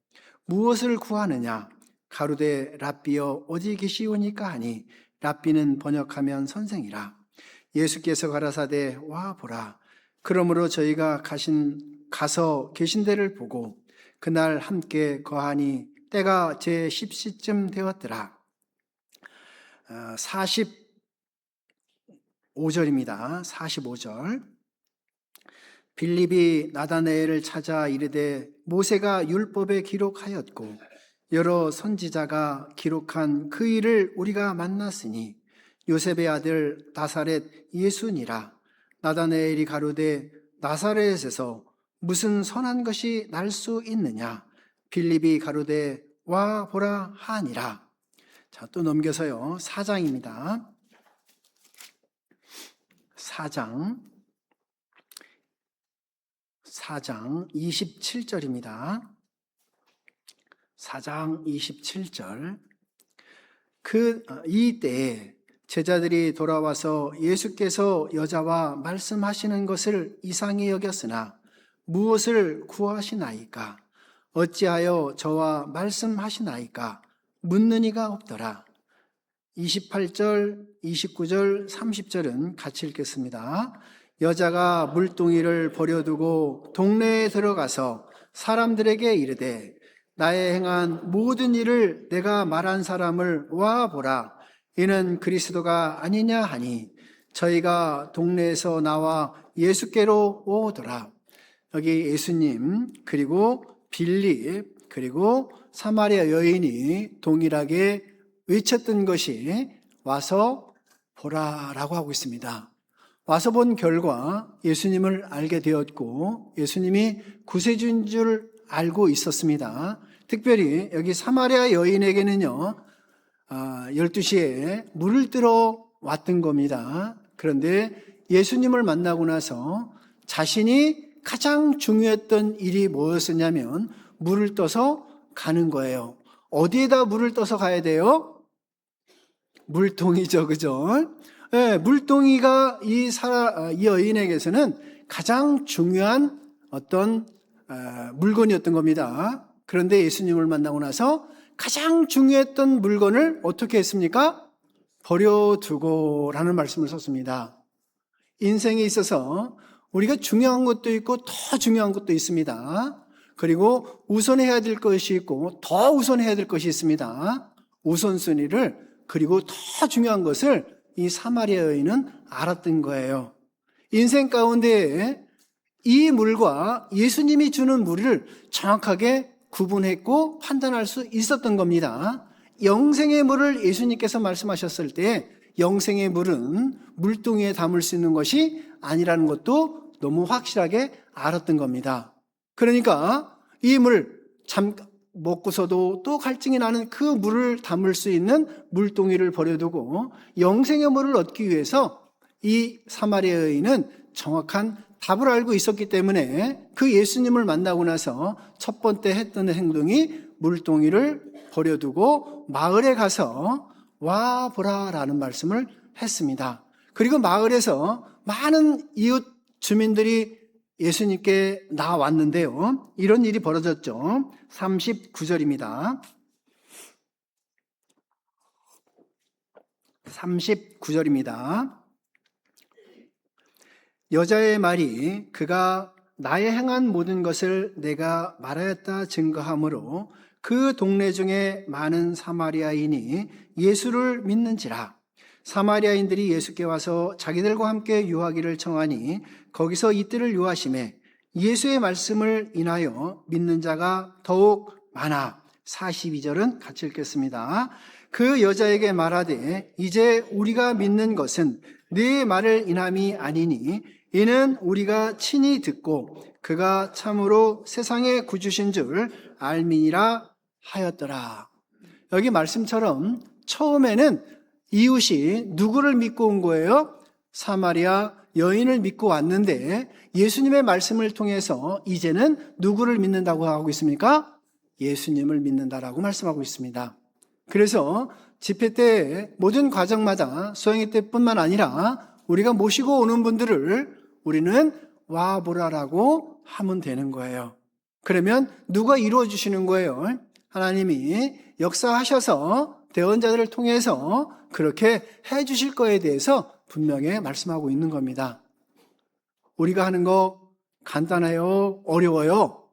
무엇을 구하느냐? 가로되 랍비여 어디 계시오니까 하니 랍비는 번역하면 선생이라. 예수께서 가라사대 와 보라. 그러므로 저희가 가서 계신 데를 보고 그날 함께 거하니 때가 제 10시쯤 되었더라. 45절입니다. 45절. 빌립이 나다나엘을 찾아 이르되 모세가 율법에 기록하였고 여러 선지자가 기록한 그 일을 우리가 만났으니 요셉의 아들 나사렛 예수니라. 나다나엘이 가로되 나사렛에서 무슨 선한 것이 날 수 있느냐? 빌립이 가로되 와 보라 하니라. 자, 또 넘겨서요. 4장입니다. 4장 27절입니다. 4장 27절. 이때에 제자들이 돌아와서 예수께서 여자와 말씀하시는 것을 이상히 여겼으나 무엇을 구하시나이까? 어찌하여 저와 말씀하시나이까? 묻는 이가 없더라. 28절, 29절, 30절은 같이 읽겠습니다. 여자가 물동이를 버려두고 동네에 들어가서 사람들에게 이르되 나의 행한 모든 일을 내가 말한 사람을 와 보라. 이는 그리스도가 아니냐 하니 저희가 동네에서 나와 예수께로 오더라. 여기 예수님 그리고 빌립 그리고 사마리아 여인이 동일하게 외쳤던 것이 와서 보라라고 하고 있습니다. 와서 본 결과 예수님을 알게 되었고 예수님이 구세주인 줄 알고 있었습니다. 특별히 여기 사마리아 여인에게는요 12시에 물을 뜨러 왔던 겁니다. 그런데 예수님을 만나고 나서 자신이 가장 중요했던 일이 뭐였었냐면 물을 떠서 가는 거예요. 어디에다 물을 떠서 가야 돼요? 물동이죠, 그죠? 네, 물동이가 이 여인에게서는 가장 중요한 어떤 물건이었던 겁니다. 그런데 예수님을 만나고 나서 가장 중요했던 물건을 어떻게 했습니까? 버려두고 라는 말씀을 썼습니다. 인생에 있어서 우리가 중요한 것도 있고 더 중요한 것도 있습니다. 그리고 우선해야 될 것이 있고 더 우선해야 될 것이 있습니다. 우선순위를 그리고 더 중요한 것을 이 사마리아 여인은 알았던 거예요. 인생 가운데 이 물과 예수님이 주는 물을 정확하게 구분했고 판단할 수 있었던 겁니다. 영생의 물을 예수님께서 말씀하셨을 때 영생의 물은 물동이에 담을 수 있는 것이 아니라는 것도 너무 확실하게 알았던 겁니다. 그러니까 이 물 먹고서도 또 갈증이 나는 그 물을 담을 수 있는 물동이를 버려두고 영생의 물을 얻기 위해서 이 사마리아 여인은 정확한 답을 알고 있었기 때문에 그 예수님을 만나고 나서 첫 번째 했던 행동이 물동이를 버려두고 마을에 가서 와 보라라는 말씀을 했습니다. 그리고 마을에서 많은 이웃 주민들이 예수님께 나왔는데요. 이런 일이 벌어졌죠. 39절입니다. 39절입니다. 여자의 말이 그가 나의 행한 모든 것을 내가 말하였다 증거하므로 그 동네 중에 많은 사마리아인이 예수를 믿는지라. 사마리아인들이 예수께 와서 자기들과 함께 유하기를 청하니 거기서 이틀을 유하심에 예수의 말씀을 인하여 믿는 자가 더욱 많아. 42절은 같이 읽겠습니다. 그 여자에게 말하되 이제 우리가 믿는 것은 네 말을 인함이 아니니 이는 우리가 친히 듣고 그가 참으로 세상의 구주신 줄 알미니라 하였더라. 여기 말씀처럼 처음에는 이웃이 누구를 믿고 온 거예요? 사마리아 여인을 믿고 왔는데 예수님의 말씀을 통해서 이제는 누구를 믿는다고 하고 있습니까? 예수님을 믿는다라고 말씀하고 있습니다. 그래서 집회 때 모든 과정마다 수행회 때뿐만 아니라 우리가 모시고 오는 분들을 우리는 와보라라고 하면 되는 거예요. 그러면 누가 이루어 주시는 거예요? 하나님이 역사하셔서 대언자들을 통해서 그렇게 해 주실 거에 대해서 분명히 말씀하고 있는 겁니다. 우리가 하는 거 간단해요? 어려워요?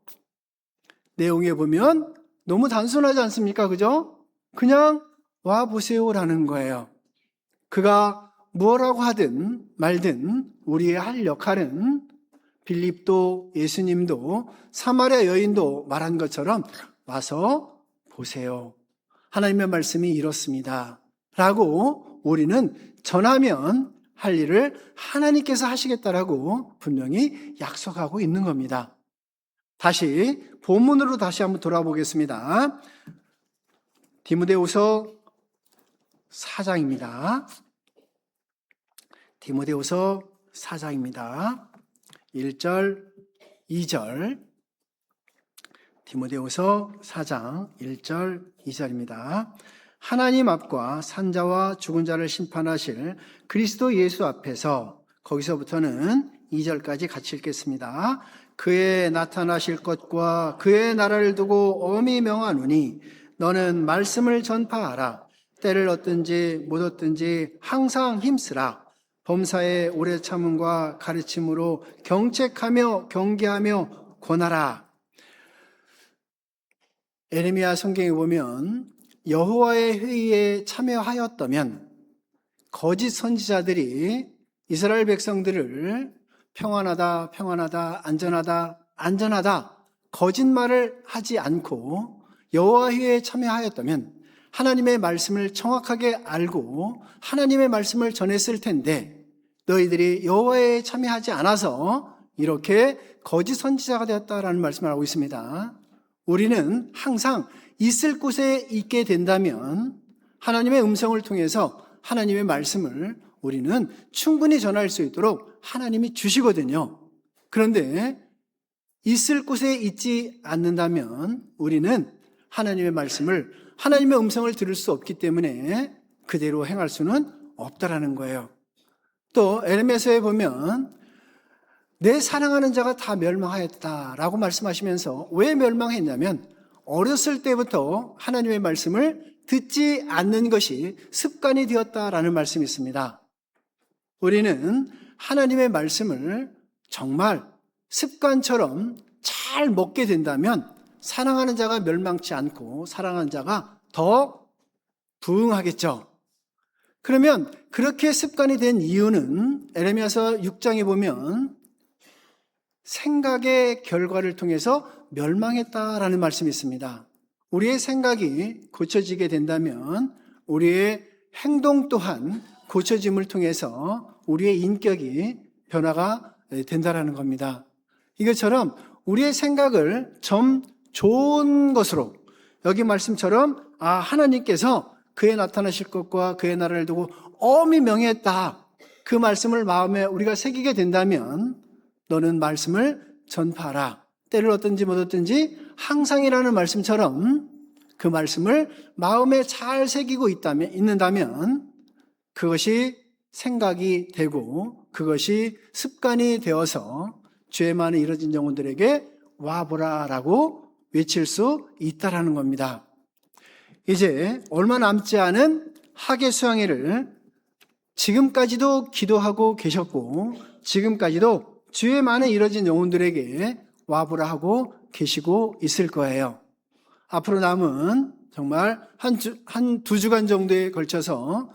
내용에 보면 너무 단순하지 않습니까? 그죠? 그냥 와보세요라는 거예요. 그가 무엇라고 하든 말든 우리의 할 역할은 빌립도 예수님도 사마리아 여인도 말한 것처럼 와서 보세요. 하나님의 말씀이 이렇습니다. 라고 우리는 전하면 할 일을 하나님께서 하시겠다라고 분명히 약속하고 있는 겁니다. 다시 본문으로 다시 한번 돌아보겠습니다. 디모데후서 4장입니다. 디모데후서 4장입니다. 1절, 2절. 디모데후서 4장 1절, 2절입니다. 하나님 앞과 산자와 죽은 자를 심판하실 그리스도 예수 앞에서, 거기서부터는 2절까지 같이 읽겠습니다. 그의 나타나실 것과 그의 나라를 두고 엄히 명하노니 너는 말씀을 전파하라. 때를 얻든지 못 얻든지 항상 힘쓰라. 범사의 오래 참음과 가르침으로 경책하며 경계하며 권하라. 에레미야 성경에 보면 여호와의 회의에 참여하였다면 거짓 선지자들이 이스라엘 백성들을 평안하다, 평안하다, 안전하다, 안전하다 거짓말을 하지 않고 여호와 회의에 참여하였다면 하나님의 말씀을 정확하게 알고 하나님의 말씀을 전했을 텐데 너희들이 여호와에 참여하지 않아서 이렇게 거짓 선지자가 되었다라는 말씀을 하고 있습니다. 우리는 항상 있을 곳에 있게 된다면 하나님의 음성을 통해서 하나님의 말씀을 우리는 충분히 전할 수 있도록 하나님이 주시거든요. 그런데 있을 곳에 있지 않는다면 우리는 하나님의 말씀을, 하나님의 음성을 들을 수 없기 때문에 그대로 행할 수는 없다라는 거예요. 또 에레미야서에 보면 내 사랑하는 자가 다 멸망하였다라고 말씀하시면서 왜 멸망했냐면 어렸을 때부터 하나님의 말씀을 듣지 않는 것이 습관이 되었다라는 말씀이 있습니다. 우리는 하나님의 말씀을 정말 습관처럼 잘 먹게 된다면 사랑하는 자가 멸망치 않고 사랑하는 자가 더 부응하겠죠. 그러면 그렇게 습관이 된 이유는 에레미야서 6장에 보면 생각의 결과를 통해서 멸망했다라는 말씀이 있습니다. 우리의 생각이 고쳐지게 된다면 우리의 행동 또한 고쳐짐을 통해서 우리의 인격이 변화가 된다라는 겁니다. 이것처럼 우리의 생각을 좀 좋은 것으로, 여기 말씀처럼 하나님께서 그의 나타나실 것과 그의 나라를 두고 엄히 명했다, 그 말씀을 마음에 우리가 새기게 된다면 너는 말씀을 전파하라. 때를 얻든지 못 얻든지 항상이라는 말씀처럼 그 말씀을 마음에 잘 새기고 있는다면 그것이 생각이 되고 그것이 습관이 되어서 죄 많이 이뤄진 영혼들에게 와보라라고 외칠 수 있다라는 겁니다. 이제 얼마 남지 않은 학예 수양회를 지금까지도 기도하고 계셨고 지금까지도 주의 많은 이뤄진 영혼들에게 와보라 하고 계시고 있을 거예요. 앞으로 남은 정말 한 두 주간 정도에 걸쳐서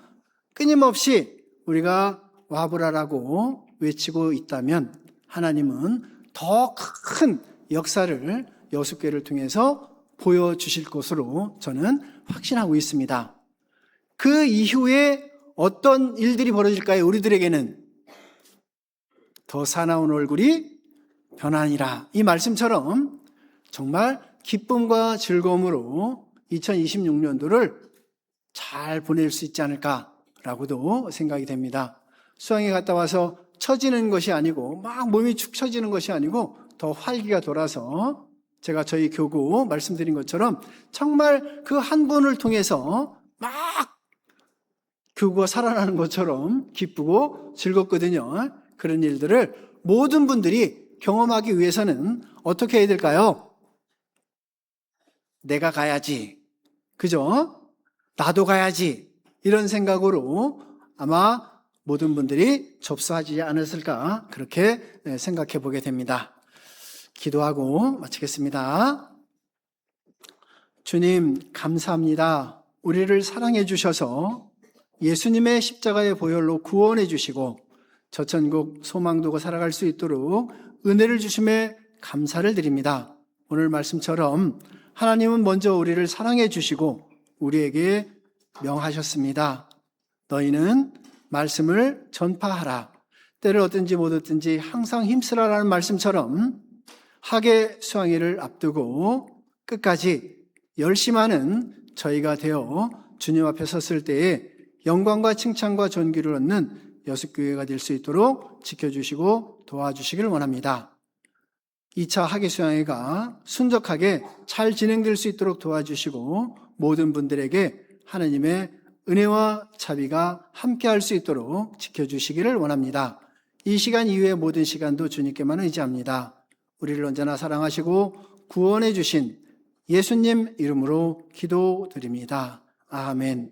끊임없이 우리가 와보라라고 외치고 있다면 하나님은 더 큰 역사를 여수교회를 통해서 보여주실 것으로 저는 확신하고 있습니다. 그 이후에 어떤 일들이 벌어질까요? 우리들에게는 더 사나운 얼굴이 변하니라. 이 말씀처럼 정말 기쁨과 즐거움으로 2026년도를 잘 보낼 수 있지 않을까라고도 생각이 됩니다. 수학에 갔다 와서 처지는 것이 아니고 막 몸이 축 처지는 것이 아니고 더 활기가 돌아서 제가 저희 교구 말씀드린 것처럼 정말 그 한 분을 통해서 막 교구가 살아나는 것처럼 기쁘고 즐겁거든요. 그런 일들을 모든 분들이 경험하기 위해서는 어떻게 해야 될까요? 내가 가야지. 그죠? 나도 가야지. 이런 생각으로 아마 모든 분들이 접수하지 않았을까 그렇게 생각해 보게 됩니다. 기도하고 마치겠습니다. 주님 감사합니다. 우리를 사랑해 주셔서 예수님의 십자가의 보혈로 구원해 주시고 저천국 소망 두고 살아갈 수 있도록 은혜를 주심에 감사를 드립니다. 오늘 말씀처럼 하나님은 먼저 우리를 사랑해 주시고 우리에게 명하셨습니다. 너희는 말씀을 전파하라. 때를 얻든지 못 얻든지 항상 힘쓰라라는 말씀처럼 학예 수양회를 앞두고 끝까지 열심하는 저희가 되어 주님 앞에 섰을 때에 영광과 칭찬과 존귀를 얻는 여수교회가 될 수 있도록 지켜주시고 도와주시기를 원합니다. 2차 학예 수양회가 순적하게 잘 진행될 수 있도록 도와주시고 모든 분들에게 하나님의 은혜와 자비가 함께할 수 있도록 지켜주시기를 원합니다. 이 시간 이후의 모든 시간도 주님께만 의지합니다. 우리를 언제나 사랑하시고 구원해 주신 예수님 이름으로 기도드립니다. 아멘.